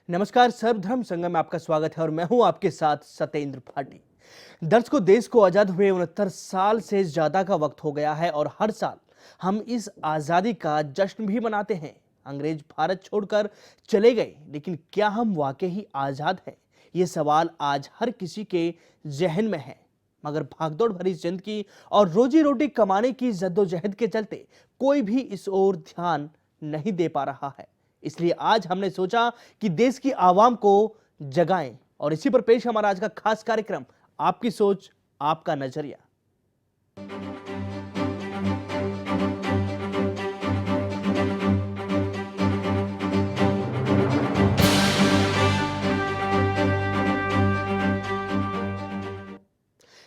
नमस्कार, सर्वधर्म संगम में आपका स्वागत है और मैं हूं आपके साथ सत्येंद्र भाटी। दर्शकों, देश को आजाद हुए 69 साल से ज्यादा का वक्त हो गया है और हर साल हम इस आजादी का जश्न भी मनाते हैं। अंग्रेज भारत छोड़कर चले गए, लेकिन क्या हम वाकई ही आजाद हैं? ये सवाल आज हर किसी के जहन में है। मगर भागदौड़ भरी जिंदगी और रोजी रोटी कमाने की जद्दोजहद के चलते कोई भी इस ओर ध्यान नहीं दे पा रहा है। इसलिए आज हमने सोचा कि देश की आवाम को जगाएं और इसी पर पेश हमारा आज का खास कार्यक्रम, आपकी सोच आपका नजरिया।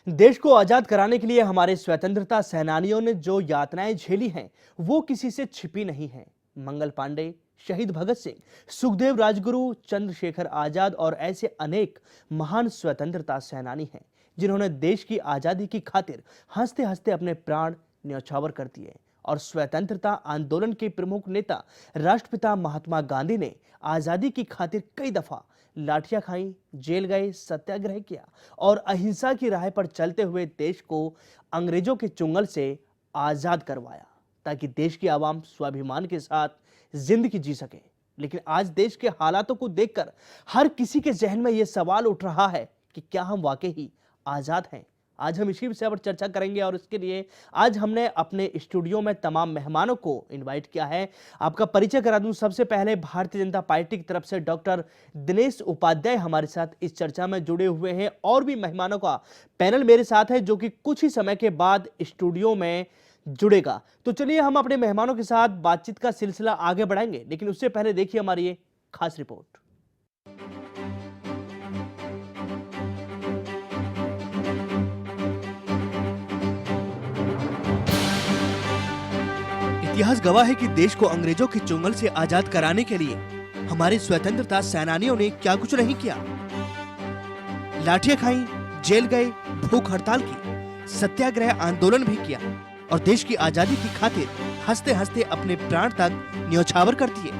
देश को आजाद कराने के लिए हमारे स्वतंत्रता सेनानियों ने जो यातनाएं झेली हैं, वो किसी से छिपी नहीं हैं। मंगल पांडे, शहीद भगत सिंह, सुखदेव राजगुरु, चंद्रशेखर आजाद और ऐसे अनेक महान स्वतंत्रता सेनानी हैं जिन्होंने देश की आजादी की खातिर हंसते हंसते अपने प्राण न्यौछावर कर दिए। और स्वतंत्रता आंदोलन के प्रमुख नेता राष्ट्रपिता महात्मा गांधी ने आजादी की खातिर कई दफा लाठियां खाई, जेल गए, सत्याग्रह किया और अहिंसा की राह पर चलते हुए देश को अंग्रेजों के चुंगल से आजाद करवाया, ताकि देश की आवाम स्वाभिमान के साथ जिंदगी जी सके। लेकिन आज देश के हालातों को देखकर हर किसी के जहन में यह सवाल उठ रहा है कि क्या हम वाकई ही आजाद हैं? आज हम इसी विषय पर चर्चा करेंगे और इसके लिए आज हमने अपने स्टूडियो में तमाम मेहमानों को इनवाइट किया है। आपका परिचय करा दूं। सबसे पहले भारतीय जनता पार्टी की तरफ से डॉक्टर दिनेश उपाध्याय हमारे साथ इस चर्चा में जुड़े हुए हैं और भी मेहमानों का पैनल मेरे साथ है जो कि कुछ ही समय के बाद स्टूडियो में जुड़ेगा। तो चलिए हम अपने मेहमानों के साथ बातचीत का सिलसिला आगे बढ़ाएंगे, लेकिन उससे पहले देखिए हमारी ये खास रिपोर्ट। इतिहास गवाह है कि देश को अंग्रेजों के चुंगल से आजाद कराने के लिए हमारे स्वतंत्रता सेनानियों ने क्या कुछ नहीं किया। लाठियां खाई, जेल गए, भूख हड़ताल की, सत्याग्रह आंदोलन भी किया और देश की आजादी की खातिर हंसते हंसते अपने प्राण तक न्यौछावर कर दिए,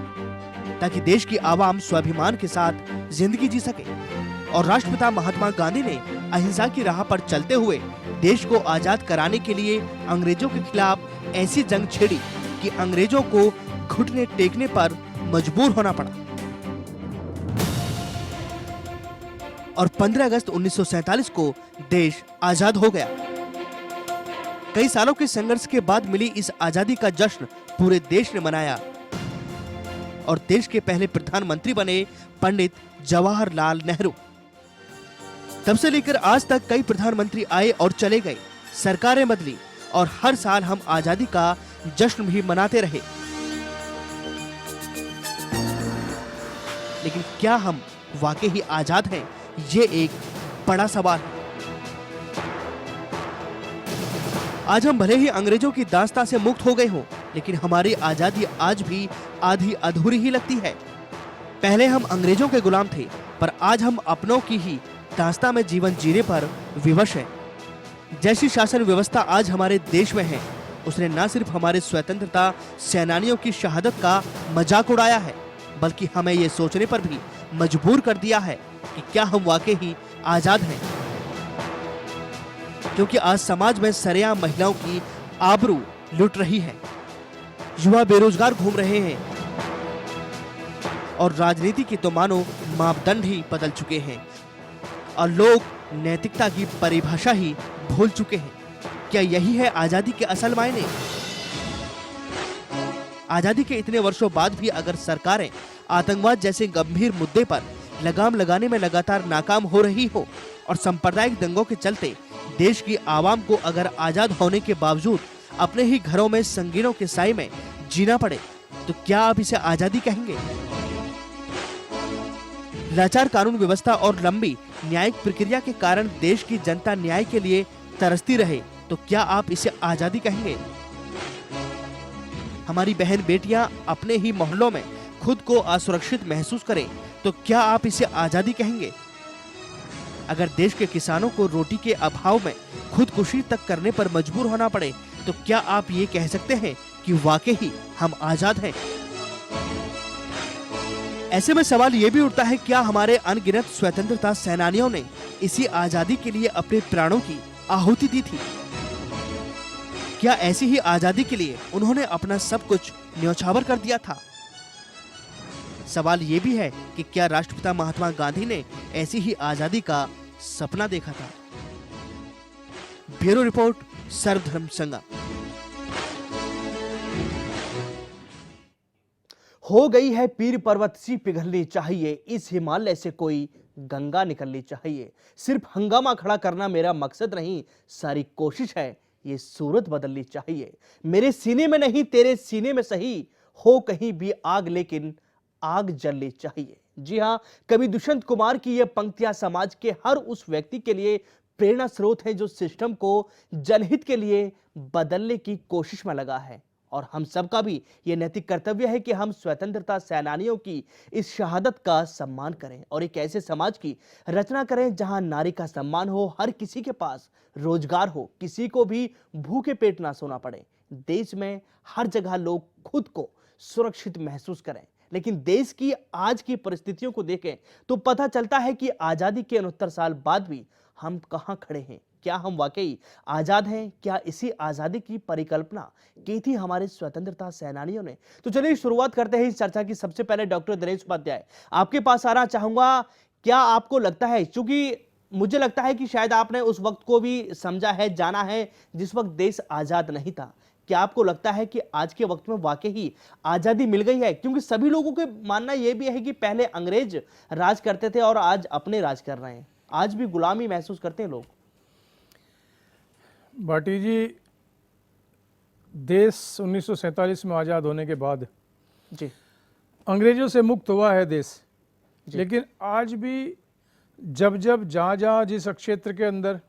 ताकि देश की आवाम स्वाभिमान के साथ जिंदगी जी सके। और राष्ट्रपिता महात्मा गांधी ने अहिंसा की राह पर चलते हुए देश को आजाद कराने के लिए अंग्रेजों के खिलाफ ऐसी जंग छेड़ी कि अंग्रेजों को घुटने टेकने पर मजबूर होना पड़ा। और 15 अगस्त 1947 को देश आजाद हो गया। कई सालों के संघर्ष के बाद मिली इस आजादी का जश्न पूरे देश ने मनाया और देश के पहले प्रधानमंत्री बने पंडित जवाहरलाल नेहरू। तब से लेकर आज तक कई प्रधानमंत्री आए और चले गए, सरकारें बदली और हर साल हम आजादी का जश्न भी मनाते रहे। लेकिन क्या हम वाकई ही आजाद हैं? ये एक बड़ा सवाल है। आज हम भले ही अंग्रेजों की दास्तां से मुक्त हो गए हों, लेकिन हमारी आजादी आज भी आधी अधूरी ही लगती है। पहले हम अंग्रेजों के गुलाम थे, पर आज हम अपनों की ही दास्तां में जीवन जीने पर विवश हैं। जैसी शासन व्यवस्था आज हमारे देश में है, उसने न सिर्फ हमारे स्वतंत्रता सेनानियों की शहादत का मजाक उड़ाया है, बल्कि हमें ये सोचने पर भी मजबूर कर दिया है कि क्या हम वाकई ही आजाद हैं। क्योंकि आज समाज में सरेआम महिलाओं की आबरू लुट रही है, युवा बेरोजगार घूम रहे हैं और राजनीति के तो मानो मापदंड ही बदल चुके हैं और लोग नैतिकता की परिभाषा ही भूल चुके हैं। क्या यही है आजादी के असल मायने? आजादी के इतने वर्षों बाद भी अगर सरकारें आतंकवाद जैसे गंभीर मुद्दे पर लगाम लगाने में लगातार नाकाम हो रही हो और सांप्रदायिक दंगों के चलते देश की आवाम को अगर आजाद होने के बावजूद अपने ही घरों में संगीनों के साए में जीना पड़े, तो क्या आप इसे आजादी कहेंगे? लाचार कानून व्यवस्था और लंबी न्यायिक प्रक्रिया के कारण देश की जनता न्याय के लिए तरसती रहे, तो क्या आप इसे आजादी कहेंगे? हमारी बहन बेटियां अपने ही मोहल्लों में खुद को असुरक्षित महसूस करें, तो क्या आप इसे आजादी कहेंगे? अगर देश के किसानों को रोटी के अभाव में खुदकुशी तक करने पर मजबूर होना पड़े, तो क्या आप ये कह सकते हैं कि वाकई ही हम आजाद हैं? ऐसे में सवाल ये भी उठता है, क्या हमारे अनगिनत स्वतंत्रता सेनानियों ने इसी आजादी के लिए अपने प्राणों की आहुति दी थी? क्या ऐसी ही आजादी के लिए उन्होंने अपना सब कुछ न्यौछावर कर दिया था? सवाल ये भी है कि क्या राष्ट्रपिता महात्मा गांधी ने ऐसी ही आजादी का सपना देखा था? ब्यूरो रिपोर्ट, सर्वधर्म संगम। हो गई है पीर पर्वत सी पिघलनी चाहिए, इस हिमालय से कोई गंगा निकलनी चाहिए। सिर्फ हंगामा खड़ा करना मेरा मकसद नहीं, सारी कोशिश है ये सूरत बदलनी चाहिए। मेरे सीने में नहीं तेरे सीने में सही, हो कहीं भी आग लेकिन आग जलनी चाहिए। जी हाँ, कवि दुष्यंत कुमार की ये पंक्तियां समाज के हर उस व्यक्ति के लिए प्रेरणा स्रोत है जो सिस्टम को जनहित के लिए बदलने की कोशिश में लगा है। और हम सबका भी ये नैतिक कर्तव्य है कि हम स्वतंत्रता सेनानियों की इस शहादत का सम्मान करें और एक ऐसे समाज की रचना करें जहां नारी का सम्मान हो, हर किसी के पास रोजगार हो, किसी को भी भूखे पेट ना सोना पड़े। देश में हर जगह लोग खुद को सुरक्षित महसूस करें। लेकिन देश की आज की परिस्थितियों को देखें तो पता चलता है कि आजादी के 69 साल बाद भी हम कहां खड़े हैं। क्या हम वाकई आजाद हैं? क्या इसी आजादी की परिकल्पना की थी हमारे स्वतंत्रता सेनानियों ने? तो चलिए शुरुआत करते हैं इस चर्चा की। सबसे पहले डॉक्टर दिनेश उपाध्याय, आपके पास आना चाहूंगा। क्या आपको लगता है, क्योंकि मुझे लगता है कि शायद आपने उस वक्त को भी समझा है, जाना है जिस वक्त देश आजाद नहीं था, क्या आपको लगता है कि आज के वक्त में वाकई ही आजादी मिल गई है? क्योंकि सभी लोगों के मानना यह भी है कि पहले अंग्रेज राज करते थे और आज अपने राज कर रहे हैं, आज भी गुलामी महसूस करते हैं लोग। भाटी जी, देश 1947 में आज़ाद होने के बाद जी अंग्रेजों से मुक्त हुआ है देश, लेकिन आज भी जब जब जहाँ जिस क्षेत्र के अंदर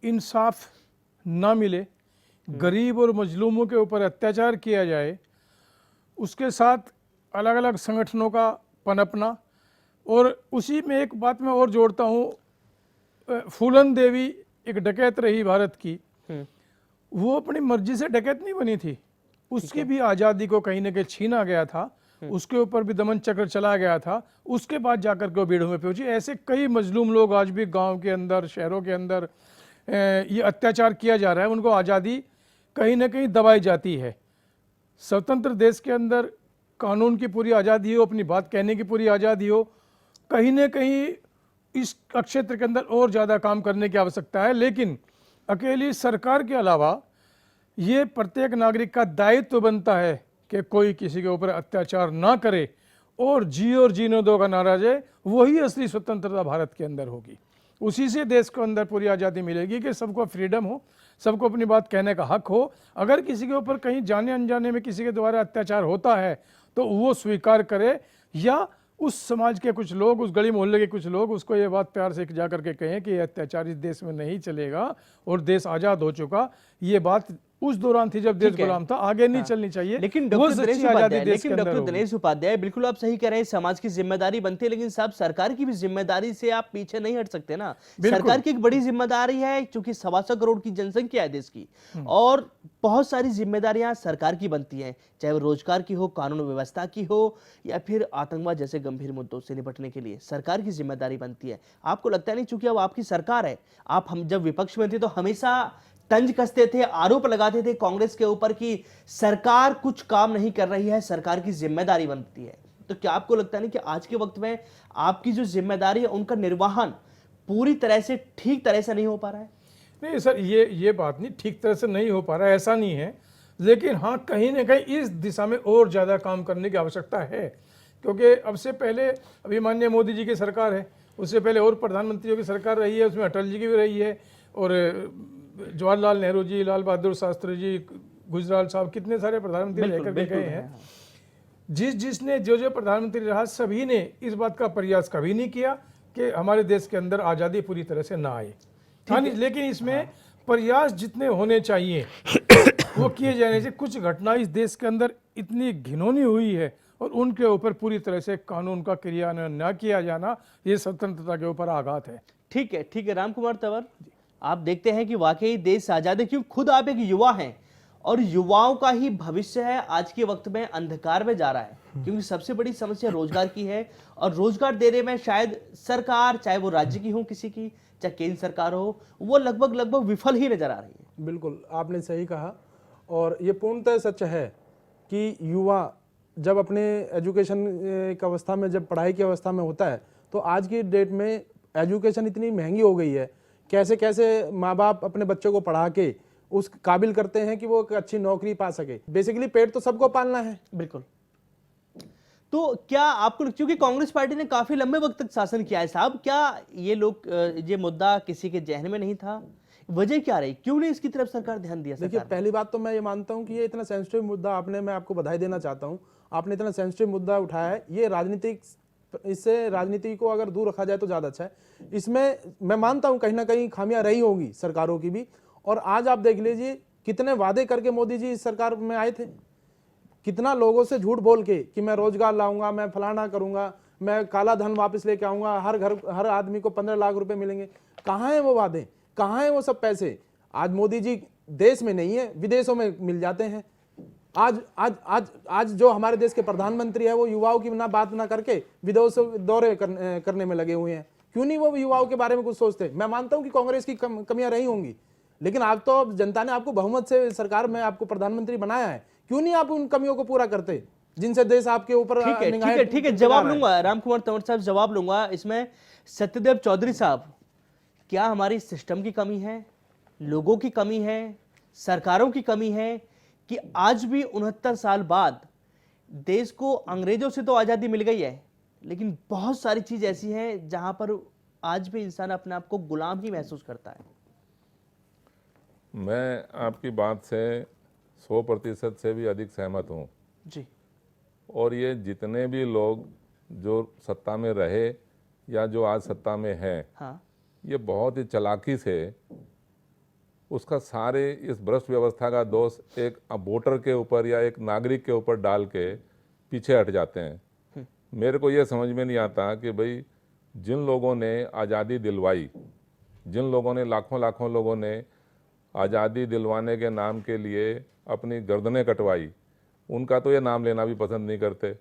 इंसाफ ना मिले, गरीब और मजलूमों के ऊपर अत्याचार किया जाए, उसके साथ अलग अलग संगठनों का पनपना। और उसी में एक बात मैं और जोड़ता हूँ, फूलन देवी एक डकैत रही भारत की, वो अपनी मर्जी से डकैत नहीं बनी थी, उसकी भी आज़ादी को कहीं ना कहीं छीना गया था, उसके ऊपर भी दमन चक्र चला गया था, उसके बाद जाकर के वो बीड़ों में पहुंची। ऐसे कई मजलूम लोग आज भी गांव के अंदर, शहरों के अंदर ये अत्याचार किया जा रहा है, उनको आज़ादी कहीं ना कहीं दबाई जाती है। स्वतंत्र देश के अंदर कानून की पूरी आज़ादी हो, अपनी बात कहने की पूरी आज़ादी हो, कहीं ना कहीं इस क्षेत्र के अंदर और ज़्यादा काम करने की आवश्यकता है। लेकिन अकेली सरकार के अलावा ये प्रत्येक नागरिक का दायित्व बनता है कि कोई किसी के ऊपर अत्याचार ना करे और जीने दो का नारा है, वही असली स्वतंत्रता भारत के अंदर होगी। उसी से देश को अंदर पूरी आज़ादी मिलेगी कि सबको फ्रीडम हो, सबको अपनी बात कहने का हक हो। अगर किसी के ऊपर कहीं जाने अनजाने में किसी के द्वारा अत्याचार होता है तो वो स्वीकार करे, या उस समाज के कुछ लोग, उस गली मोहल्ले के कुछ लोग उसको ये बात प्यार से जा करके कहें कि ये अत्याचार इस देश में नहीं चलेगा और देश आज़ाद हो चुका। ये बात उस दौरान थी जब देश गुलाम था, आगे नहीं चलनी चाहिए। लेकिन डॉक्टर दिनेश उपाध्याय, बिल्कुल आप सही कह रहे हैं, समाज की जिम्मेदारी बनती है, लेकिन साहब सरकार की भी जिम्मेदारी से आप पीछे नहीं हट सकते ना। सरकार की एक बड़ी जिम्मेदारी है, क्योंकि 125 करोड़ की जनसंख्या है देश की, और बहुत सारी जिम्मेदारियां सरकार की बनती हैं, चाहे वो रोजगार की हो, कानून व्यवस्था की हो, या फिर आतंकवाद जैसे गंभीर मुद्दों से निपटने के लिए सरकार की जिम्मेदारी बनती है। आपको लगता नहीं, चूंकि अब आपकी सरकार है, आप हम जब विपक्ष में थे तो हमेशा तंज कसते थे, आरोप लगाते थे कांग्रेस के ऊपर कि सरकार कुछ काम नहीं कर रही है, सरकार की जिम्मेदारी बनती है। तो क्या आपको लगता नहीं कि आज के वक्त में आपकी जो जिम्मेदारी है उनका निर्वहन पूरी तरह से ठीक तरह से नहीं हो पा रहा है? नहीं सर, ये बात नहीं, ठीक तरह से नहीं हो पा रहा है ऐसा नहीं है, लेकिन हाँ कहीं ना कहीं इस दिशा में और ज़्यादा काम करने की आवश्यकता है। क्योंकि अब से पहले अभी माननीय मोदी जी की सरकार है, उससे पहले और प्रधानमंत्रियों की सरकार रही है, उसमें अटल जी की भी रही है, और जवाहरलाल नेहरू जी, लाल बहादुर शास्त्री जी, गुजराल साहब, कितने सारे प्रधानमंत्री लेकर के गए हैं। जिसने जो प्रधानमंत्री रहा, सभी ने इस बात का प्रयास कभी नहीं किया कि हमारे देश के अंदर आज़ादी पूरी तरह से ना आए। हाँ, लेकिन इसमें प्रयास जितने होने चाहिए वो किए जाने से कुछ घटना इस देश के अंदर इतनी घिनौनी हुई है और उनके ऊपर पूरी तरह से कानून का क्रियान्वयन न किया जाना, ये स्वतंत्रता के ऊपर आघात है। ठीक है राम कुमार तंवर, आप देखते हैं कि वाकई देश आजाद है, क्योंकि खुद आप एक युवा हैं और युवाओं का ही भविष्य है आज के वक्त में अंधकार में जा रहा है, क्योंकि सबसे बड़ी समस्या रोजगार की है और रोजगार देने में शायद सरकार, चाहे वो राज्य की हो किसी की, चाहे केंद्र सरकार हो, वो लगभग विफल ही नजर आ रही है। बिल्कुल आपने सही कहा और ये पूर्णतः सच है कि युवा जब अपने एजुकेशन की अवस्था में, जब पढ़ाई की अवस्था में होता है, तो आज की डेट में एजुकेशन इतनी महंगी हो गई है, कैसे कैसे माँ बाप अपने बच्चों को पढ़ा के उस काबिल करते हैं कि वो एक अच्छी नौकरी पा सके। बेसिकली पेट तो सबको पालना है। बिल्कुल। तो क्या आपको, क्योंकि कांग्रेस पार्टी ने काफी लंबे वक्त तक शासन किया है साहब, क्या ये लोग, ये मुद्दा किसी के जहन में नहीं था? वजह क्या रही, क्यों नहीं इसकी तरफ सरकार ध्यान दिया? देखिए, पहली बात तो मैं ये मानता हूं कि ये इतना सेंसिटिव मुद्दा आपने, मैं आपको बधाई देना चाहता हूं, आपने इतना सेंसिटिव मुद्दा उठाया है। ये राजनीतिक, इससे राजनीति को अगर दूर रखा जाए तो ज्यादा अच्छा है। इसमें मैं मानता हूं कहीं ना कहीं खामियां रही होंगी सरकारों की भी। और आज आप देख लीजिए कितने वादे करके मोदी जी इस सरकार में आए थे, कितना लोगों से झूठ बोल के कि मैं रोजगार लाऊंगा, मैं फलाना करूंगा, मैं काला धन वापस लेके आऊंगा, हर आदमी को 15 लाख रुपए मिलेंगे। कहाँ है वो वादे, कहाँ है वो सब पैसे? आज मोदी जी देश में नहीं है, विदेशों में मिल जाते हैं। आज आज आज आज जो हमारे देश के प्रधानमंत्री है वो युवाओं की ना बात ना करके विदेशों दौरे करने में लगे हुए हैं। क्यों नहीं वो युवाओं के बारे में कुछ सोचते? मैं मानता हूं कि कांग्रेस की कमियां रही होंगी, लेकिन आप तो जनता ने आपको बहुमत से सरकार में आपको प्रधानमंत्री बनाया है, क्यों नहीं आप उन कमियों को पूरा करते जिनसे देश आपके ऊपर? ठीक है, जवाब लूंगा राम कुमार तंवर साहब, जवाब लूंगा इसमें। सत्यदेव चौधरी साहब, क्या हमारी सिस्टम की कमी है, लोगों की कमी है, सरकारों की कमी है, कि आज भी 69 साल बाद देश को, अंग्रेजों से तो आजादी मिल गई है, लेकिन बहुत सारी चीज ऐसी हैं जहां पर आज भी इंसान अपने आप को गुलाम ही महसूस करता है? मैं आपकी बात से 100% से भी अधिक सहमत हूँ जी। और ये जितने भी लोग जो सत्ता में रहे या जो आज सत्ता में हैं, हाँ, ये बहुत ही चालाकी से उसका सारे इस भ्रष्ट व्यवस्था का दोष एक वोटर के ऊपर या एक नागरिक के ऊपर डाल के पीछे हट जाते हैं। मेरे को ये समझ में नहीं आता कि भाई जिन लोगों ने आज़ादी दिलवाई, जिन लोगों ने, लाखों लोगों ने आज़ादी दिलवाने के नाम के लिए अपनी गर्दनें कटवाई, उनका तो ये नाम लेना भी पसंद नहीं करते।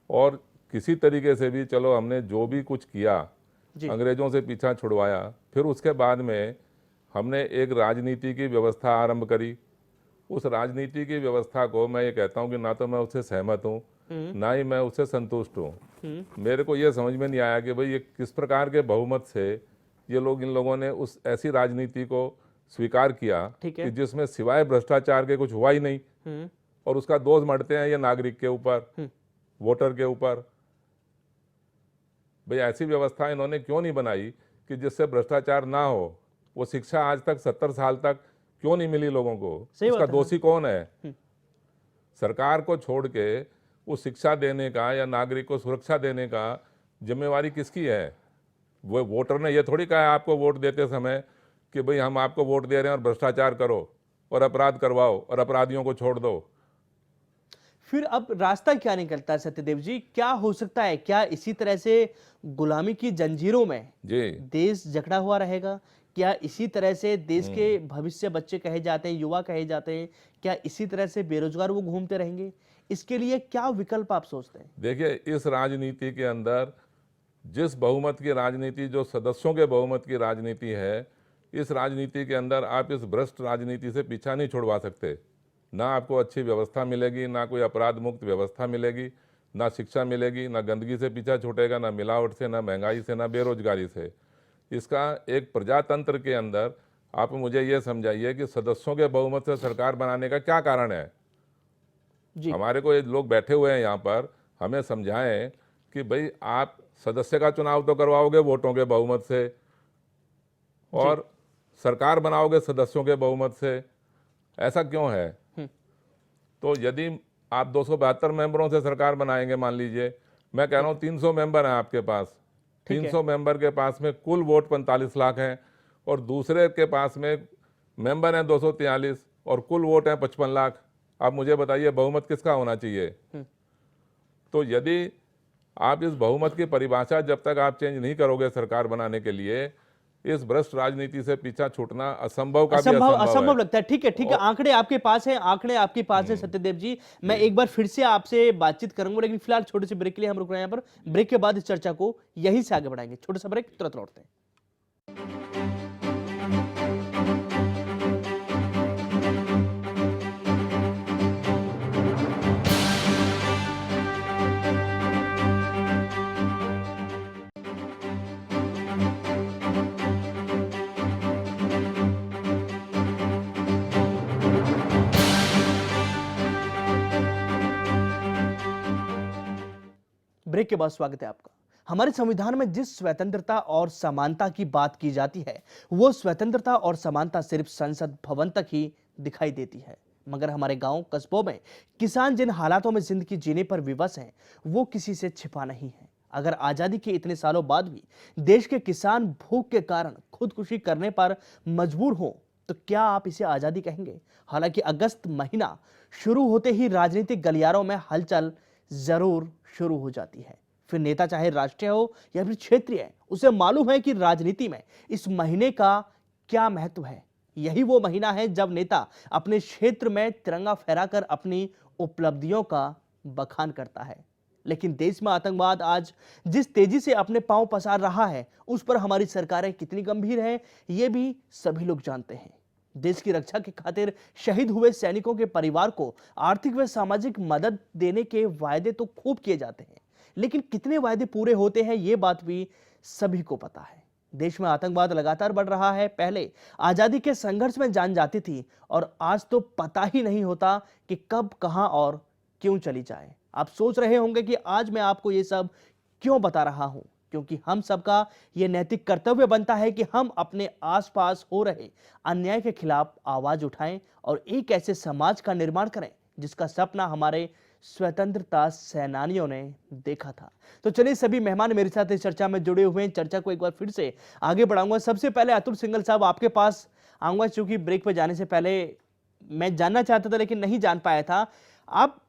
और किसी तरीके से भी चलो हमने जो भी कुछ किया, अंग्रेजों से पीछा छुड़वाया, फिर उसके बाद में हमने एक राजनीति की व्यवस्था आरंभ करी। उस राजनीति की व्यवस्था को मैं ये कहता हूँ कि ना तो मैं उससे सहमत हूँ, ना ही मैं उससे संतुष्ट हूँ। मेरे को ये समझ में नहीं आया कि भाई ये किस प्रकार के बहुमत से ये लोग, इन लोगों ने उस ऐसी राजनीति को स्वीकार किया कि जिसमें सिवाय भ्रष्टाचार के कुछ हुआ ही नहीं, और उसका दोष मढ़ते हैं ये नागरिक के ऊपर, वोटर के ऊपर। भाई ऐसी व्यवस्था इन्होंने क्यों नहीं बनाई कि जिससे भ्रष्टाचार ना हो? वो शिक्षा आज तक 70 साल तक क्यों नहीं मिली लोगों को? उसका दोषी कौन है? सरकार को छोड़ के उस शिक्षा देने का या नागरिक को सुरक्षा देने का जिम्मेवारी किसकी है? वो वोटर ने ये थोड़ी कहा है आपको वोट देते समय कि भाई हम आपको वोट दे रहे हैं और भ्रष्टाचार करो और अपराध करवाओ और अपराधियों को छोड़ दो। फिर अब रास्ता क्या निकलता है सत्यदेव जी? क्या हो सकता है? क्या इसी तरह से गुलामी की जंजीरों में जी देश जकड़ा हुआ रहेगा? क्या इसी तरह से देश के भविष्य बच्चे कहे जाते हैं, युवा कहे जाते हैं, क्या इसी तरह से बेरोजगार वो घूमते रहेंगे? इसके लिए क्या विकल्प आप सोचते हैं? देखिए, इस राजनीति के अंदर जिस बहुमत की राजनीति, जो सदस्यों के बहुमत की राजनीति है, इस राजनीति के अंदर आप इस भ्रष्ट राजनीति से पीछा नहीं छुड़वा सकते। ना आपको अच्छी व्यवस्था मिलेगी, ना कोई अपराध मुक्त व्यवस्था मिलेगी, ना शिक्षा मिलेगी, ना गंदगी से पीछा छूटेगा, ना मिलावट से, ना महंगाई से, ना बेरोजगारी से। इसका एक प्रजातंत्र के अंदर आप मुझे ये समझाइए कि सदस्यों के बहुमत से सरकार बनाने का क्या कारण है? हमारे को ये लोग बैठे हुए हैं यहाँ पर, हमें समझाएं कि भाई आप सदस्य का चुनाव तो करवाओगे वोटों के बहुमत से और सरकार बनाओगे सदस्यों के बहुमत से, ऐसा क्यों है? तो यदि आप 272 मेंबरों से सरकार बनाएंगे, मान लीजिए, मैं कह रहा हूँ 300 मेंबर हैं आपके पास, 300 मेंबर के पास में कुल वोट 45 लाख हैं और दूसरे के पास में मेंबर हैं 243 और कुल वोट हैं 55 लाख। आप मुझे बताइए बहुमत किसका होना चाहिए? तो यदि आप इस बहुमत की परिभाषा जब तक आप चेंज नहीं करोगे सरकार बनाने के लिए, इस भ्रष्ट राजनीति से पीछा छूटना असंभव का भी असंभव असंभव असंभव है। लगता है। ठीक है, ठीक है, आंकड़े आपके पास हैं, आंकड़े आपके पास है सत्यदेव जी। मैं एक बार फिर से आपसे बातचीत करूंगा, लेकिन फिलहाल छोटे से ब्रेक के लिए हम रुक रहे हैं यहाँ पर। ब्रेक के बाद इस चर्चा को यहीं से आगे बढ़ाएंगे। छोटा सा ब्रेक, तुरंत लौटते हैं। ब्रेक के बाद स्वागत है आपका। हमारे संविधान में जिस स्वतंत्रता और समानता की बात की जाती है, वो स्वतंत्रता और समानता सिर्फ संसद भवन तक ही दिखाई देती है। मगर हमारे गांव कस्बों में किसान जिन हालातों में जिंदगी जीने पर विवश हैं, वो किसी से छिपा नहीं है। अगर आजादी के इतने सालों बाद भी देश के किसान भूख के कारण खुदकुशी करने पर मजबूर हो, तो क्या आप इसे आजादी कहेंगे? हालांकि अगस्त महीना शुरू होते ही राजनीतिक गलियारों में हलचल जरूर शुरू हो जाती है। फिर नेता चाहे राष्ट्रीय हो या फिर क्षेत्रीय, उसे मालूम है कि राजनीति में इस महीने का क्या महत्व है। यही वो महीना है जब नेता अपने क्षेत्र में तिरंगा फहराकर अपनी उपलब्धियों का बखान करता है। लेकिन देश में आतंकवाद आज जिस तेजी से अपने पांव पसार रहा है, उस पर हमारी सरकारें कितनी गंभीर हैं, ये भी सभी लोग जानते हैं। देश की रक्षा की खातिर शहीद हुए सैनिकों के परिवार को आर्थिक व सामाजिक मदद देने के वायदे तो खूब किए जाते हैं, लेकिन कितने वायदे पूरे होते हैं, ये बात भी सभी को पता है। देश में आतंकवाद लगातार बढ़ रहा है। पहले आजादी के संघर्ष में जान जाती थी, और आज तो पता ही नहीं होता कि कब, कहां और क्यों चली जाए। आप सोच रहे होंगे कि आज मैं आपको ये सब क्यों बता रहा हूं, क्योंकि हम सबका यह नैतिक कर्तव्य बनता है कि हम अपने आसपास हो रहे अन्याय के खिलाफ आवाज उठाएं और एक ऐसे समाज का निर्माण करें जिसका सपना हमारे स्वतंत्रता सेनानियों ने देखा था। तो चलिए, सभी मेहमान मेरे साथ इस चर्चा में जुड़े हुए हैं। चर्चा को एक बार फिर से आगे बढ़ाऊंगा। सबसे पहले अतुल सिंघल साहब, आपके पास आऊंगा, क्योंकि ब्रेक पे जाने से पहले मैं जानना चाहता था लेकिन नहीं जान पाया था। आप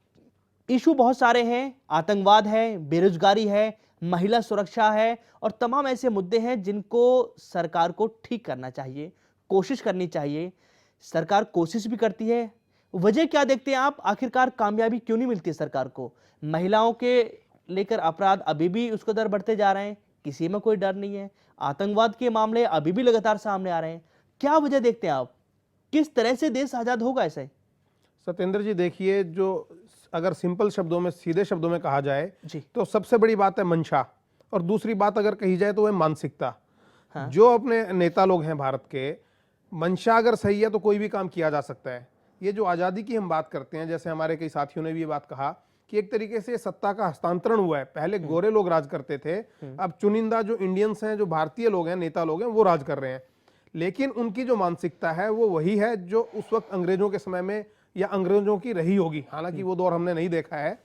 इशू बहुत सारे हैं, आतंकवाद है, बेरोजगारी है, महिला सुरक्षा है, और तमाम ऐसे मुद्दे हैं जिनको सरकार को ठीक करना चाहिए, कोशिश करनी चाहिए। सरकार कोशिश भी करती है। वजह क्या देखते हैं आप? आखिरकार कामयाबी क्यों नहीं मिलती है सरकार को? महिलाओं के लेकर अपराध अभी भी उसको दर बढ़ते जा रहे हैं, किसी में कोई डर नहीं है। आतंकवाद के मामले अभी भी लगातार सामने आ रहे हैं। क्या वजह देखते हैं आप? किस तरह से देश आजाद होगा ऐसे? सत्येंद्र जी, देखिए, जो अगर सिंपल शब्दों में, सीधे शब्दों में कहा जाए जी, तो सबसे बड़ी बात है मंशा, और दूसरी बात अगर कही जाए तो वह मानसिकता। हाँ। जो अपने नेता लोग हैं भारत के, मंशा अगर सही है तो कोई भी काम किया जा सकता है। ये जो आज़ादी की हम बात करते हैं, जैसे हमारे कई साथियों ने भी ये बात कहा कि एक तरीके से सत्ता का हस्तांतरण हुआ है। पहले गोरे लोग राज करते थे, अब चुनिंदा जो इंडियंस हैं, जो भारतीय लोग हैं, नेता लोग हैं, वो राज कर रहे हैं। लेकिन उनकी जो मानसिकता है वो वही है जो उस वक्त अंग्रेजों के समय में या अंग्रेजों की रही होगी। हालांकि वो दौर हमने नहीं देखा है।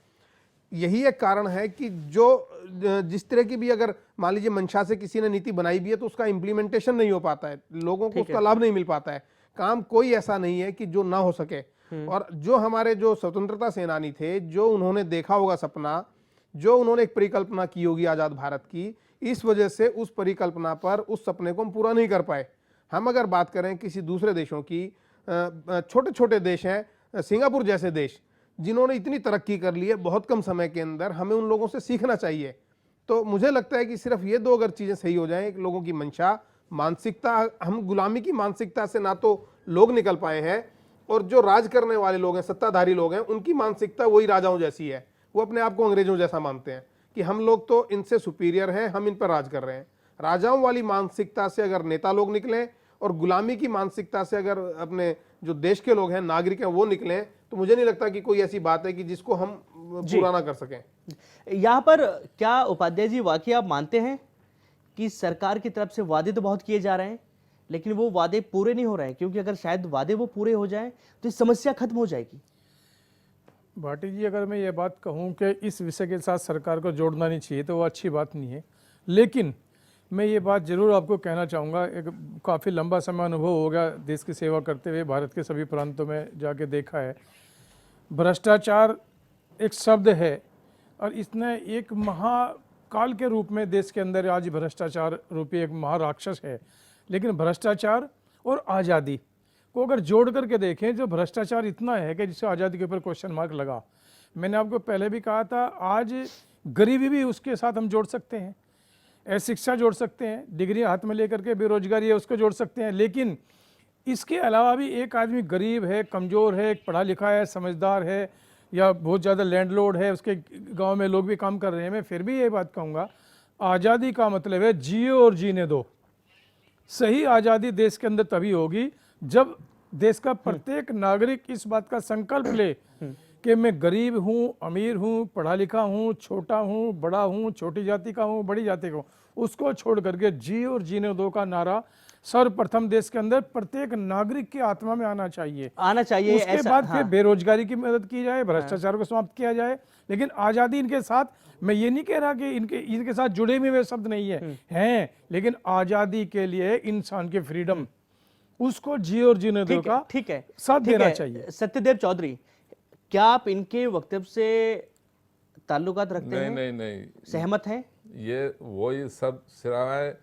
यही एक कारण है कि जो जिस तरह की भी, अगर मान लीजिए मंशा से किसी ने नीति बनाई भी है तो उसका इम्प्लीमेंटेशन नहीं हो पाता है, लोगों को उसका लाभ नहीं मिल पाता है। काम कोई ऐसा नहीं है कि जो ना हो सके। और जो हमारे जो स्वतंत्रता सेनानी थे, जो उन्होंने देखा होगा सपना, जो उन्होंने एक परिकल्पना की होगी आज़ाद भारत की, इस वजह से उस परिकल्पना पर, उस सपने को हम पूरा नहीं कर पाए। हम अगर बात करें किसी दूसरे देशों की, छोटे छोटे देश हैं, सिंगापुर जैसे देश, जिन्होंने इतनी तरक्की कर ली है बहुत कम समय के अंदर, हमें उन लोगों से सीखना चाहिए। तो मुझे लगता है कि सिर्फ ये दो अगर चीज़ें सही हो जाएं, लोगों की मंशा, मानसिकता, हम गुलामी की मानसिकता से ना तो लोग निकल पाए हैं, और जो राज करने वाले लोग हैं, सत्ताधारी लोग हैं, उनकी मानसिकता वही राजाओं जैसी है। वो अपने आप को अंग्रेजों जैसा मानते हैं कि हम लोग तो इनसे सुपीरियर हैं, हम इन पर राज कर रहे हैं। राजाओं वाली मानसिकता से अगर नेता लोग निकलें और गुलामी की मानसिकता से अगर अपने जो देश के लोग हैं, नागरिक हैं, वो निकलें, तो मुझे नहीं लगता कि कोई ऐसी बात है कि जिसको हम पूरा ना कर सकें। यहाँ पर क्या उपाध्याय जी, वाकई आप मानते हैं कि सरकार की तरफ से वादे तो बहुत किए जा रहे हैं, लेकिन वो वादे पूरे नहीं हो रहे हैं? क्योंकि अगर शायद वादे वो पूरे हो जाएं तो इस समस्या खत्म हो जाएगी। भाटी जी, अगर मैं ये बात कहूँ कि इस विषय के साथ सरकार को जोड़ना नहीं चाहिए तो वो अच्छी बात नहीं है। लेकिन मैं ये बात ज़रूर आपको कहना चाहूँगा, एक काफ़ी लंबा समय अनुभव हो गया देश की सेवा करते हुए, भारत के सभी प्रांतों में जाके देखा है। भ्रष्टाचार एक शब्द है और इसने एक महाकाल के रूप में देश के अंदर आज भ्रष्टाचार रूपी एक महाराक्षस है। लेकिन भ्रष्टाचार और आज़ादी को अगर जोड़ करके देखें, जो भ्रष्टाचार इतना है कि जिससे आज़ादी के ऊपर क्वेश्चन मार्क लगा। मैंने आपको पहले भी कहा था, आज गरीबी भी उसके साथ हम जोड़ सकते हैं, अशिक्षा जोड़ सकते हैं, डिग्री हाथ में लेकर के बेरोजगारी है उसको जोड़ सकते हैं। लेकिन इसके अलावा भी एक आदमी गरीब है, कमज़ोर है, पढ़ा लिखा है, समझदार है, या बहुत ज़्यादा लैंडलॉर्ड है, उसके गांव में लोग भी काम कर रहे हैं, मैं फिर भी ये बात कहूँगा, आज़ादी का मतलब है जियो और जीने दो। सही आज़ादी देश के अंदर तभी होगी जब देश का प्रत्येक नागरिक इस बात का संकल्प ले कि मैं गरीब हूँ, अमीर हूँ, पढ़ा लिखा हूँ, छोटा हूँ, बड़ा हूँ, छोटी जाति का हूँ, बड़ी जाति का हूँ, उसको छोड़ करके जियो और जीने दो का नारा सर्वप्रथम देश के अंदर प्रत्येक नागरिक की आत्मा में आना चाहिए। उसके ऐसा, बाद हाँ। फिर बेरोजगारी की मदद की जाए, भ्रष्टाचार को समाप्त किया जाए। लेकिन आज़ादी इनके साथ, मैं ये नहीं कह रहा कि इनके साथ जुड़े हुए शब्द नहीं है, हैं, लेकिन आज़ादी के लिए इंसान की फ्रीडम, उसको जियो और जीने दो का ठीक है, साथ ठीक देना है। चाहिए। सत्यदेव चौधरी, क्या आप इनके वक्तव्य से ताल्लुकात रखते नहीं हैं? नहीं नहीं, सहमत हैं? ये वही सब सिवाय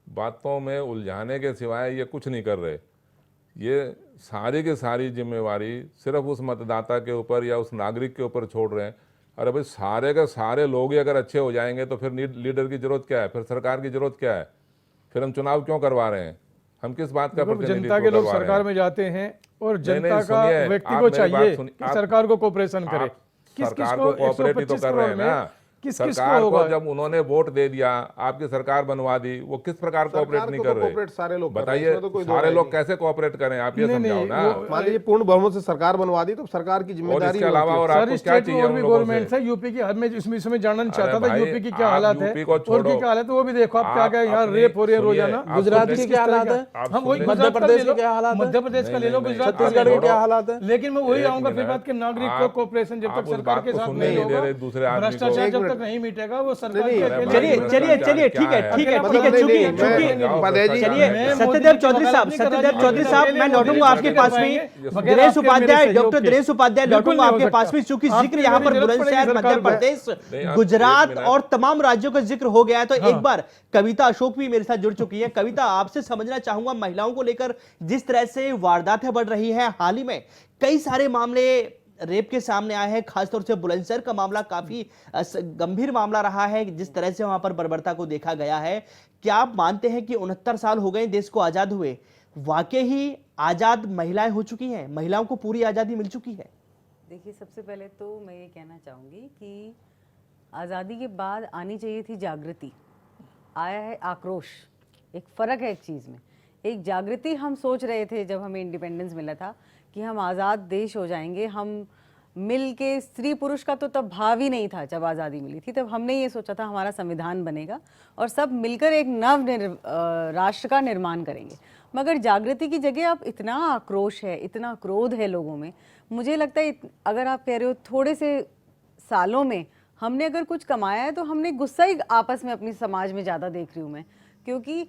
बातों में उलझाने के सिवाय ये कुछ नहीं कर रहे। ये सारी की सारी जिम्मेवारी सिर्फ उस मतदाता के ऊपर या उस नागरिक के ऊपर छोड़ रहे हैं। अरे भाई, सारे के सारे लोग ही अगर अच्छे हो जाएंगे तो फिर लीडर की जरूरत क्या है, फिर सरकार की जरूरत क्या है, फिर हम चुनाव क्यों करवा रहे हैं, हम किस बात का प्रतिनिधित्व जनता के लोग करवा रहे सरकार हैं? में जाते हैं और नहीं, जनता का सुनिए, व्यक्ति आप को मेरी बात चाहिए सुनिए, कि आप- सरकार को कोऑपरेशन करे। आप सरकार को कोऑपरेट ही तो 125 कर रहे हैं करोड़ ना। में किस सरकार को को होगा? जब उन्होंने वोट दे दिया, आपकी सरकार बनवा दी, वो किस प्रकार कोऑपरेट नहीं कर रहे? कोऑपरेट सारे लोग कर रहे हैं, बताइए, इसमें तो कोई दो सारे राय लोग नहीं। कैसे कोऑपरेट करें, आप ये नहीं, समझाओ नहीं, ना। वो- मान लीजिए पूर्ण बहुमत से सरकार बनवा दी तो सरकार की और जिम्मेदारी इसके अलावा और सर आपको क्या स्टेट चाहिए और उन भी लोगों गवर्नमेंट से? है, यूपी की, हर में इसमें जानना चाहता था भाई, यूपी की क्या आप हालात है यूपी को और की छोड़ो। क्या हालत है, वो भी देखो आप क्या आप क्या यहाँ अपनी- रेप हो रही है सुनिए, रोजाना। आप गुजरात सुनिए, के किस क्या तरह हालात का- है? आप हम वही सुनिए। गुजरात का मध्य ले लो, प्रदेश के क्या हालात है? मध्य प्रदेश का ले लो, नहीं, गुजरात का ले छत्तीसगढ़ लो। के क्या हालात है? लेकिन मैं वही एक आऊंगा फिर मिनट, बात के नागरिक को आप- कोऑपरेशन जब आप तक उस सरकार बात के को साथ सुनने नहीं नहीं दे होगा, रहे दूसरे आदमी को। भ्रष्टाचार एक जब मिनट। तक नहीं मिटेगा वो सरकार नहीं, के नहीं, अकेले चलिए नहीं चलिए मिटेगा। चलिए, ठीक है, क्या ठीक है, है? ठीक है, नहीं, चूंकि नहीं, चूंकि मैं- पदेजी, चलिए मैं सत्यदेव मोदी चौधरी की साहब, वकालत नहीं सत्यदेव कर चौधरी रहा, साहब, अकेले मैं मोदी लौटूंगा जी आपके कर पास पाएंगे, में। बगैर दिनेश आपके उपाध्याय, मेरे सहयोग डॉक्टर के। दिनेश उपाध्याय, बिल्कुल लौटूंगा नहीं हो आपके सकता। पास में, चूंकि आपकी जिक्र यहाँ पर मेरी जरूरत बुलंदशहर, पड़ेगी मध्य सरकार में। प्रदेश, नहीं, आप गुजरात एक मिनट। और तमाम राज्यों का जिक्र हो गया है, तो हाँ। एक बार कविता अशोक भी मेरे साथ जुड़ चुकी है। कविता, आपसे समझना चाहूंगा, महिलाओं को लेकर जिस तरह से वारदातें बढ़ रही है, हाल ही में कई सारे मामले रेप के सामने आए हैं, खासतौर से बुलंदशहर का मामला काफी गंभीर मामला रहा है, जिस तरह से वहां पर बर्बरता को देखा गया है। क्या आप मानते हैं कि 69 साल हो गए देश को आजाद हुए, वाकई ही आजाद महिलाएं हो चुकी हैं, महिलाओं को पूरी आजादी मिल चुकी है? देखिए, सबसे पहले तो मैं ये कहना चाहूँगी कि आज़ादी के बाद आनी चाहिए थी जागृति, आया है आक्रोश। एक फ़र्क है एक चीज़ में, एक जागृति हम सोच रहे थे जब हमें इंडिपेंडेंस मिला था कि हम आज़ाद देश हो जाएंगे, हम मिल के, स्त्री पुरुष का तो तब भाव ही नहीं था जब आज़ादी मिली थी, तब हमने ये सोचा था हमारा संविधान बनेगा और सब मिलकर एक राष्ट्र का निर्माण करेंगे। मगर जागृति की जगह अब इतना आक्रोश है, इतना क्रोध है लोगों में। मुझे लगता है अगर आप कह रहे हो थोड़े से सालों में हमने अगर कुछ कमाया है तो हमने गुस्सा ही आपस में अपनी समाज में ज़्यादा देख रही हूँ मैं, क्योंकि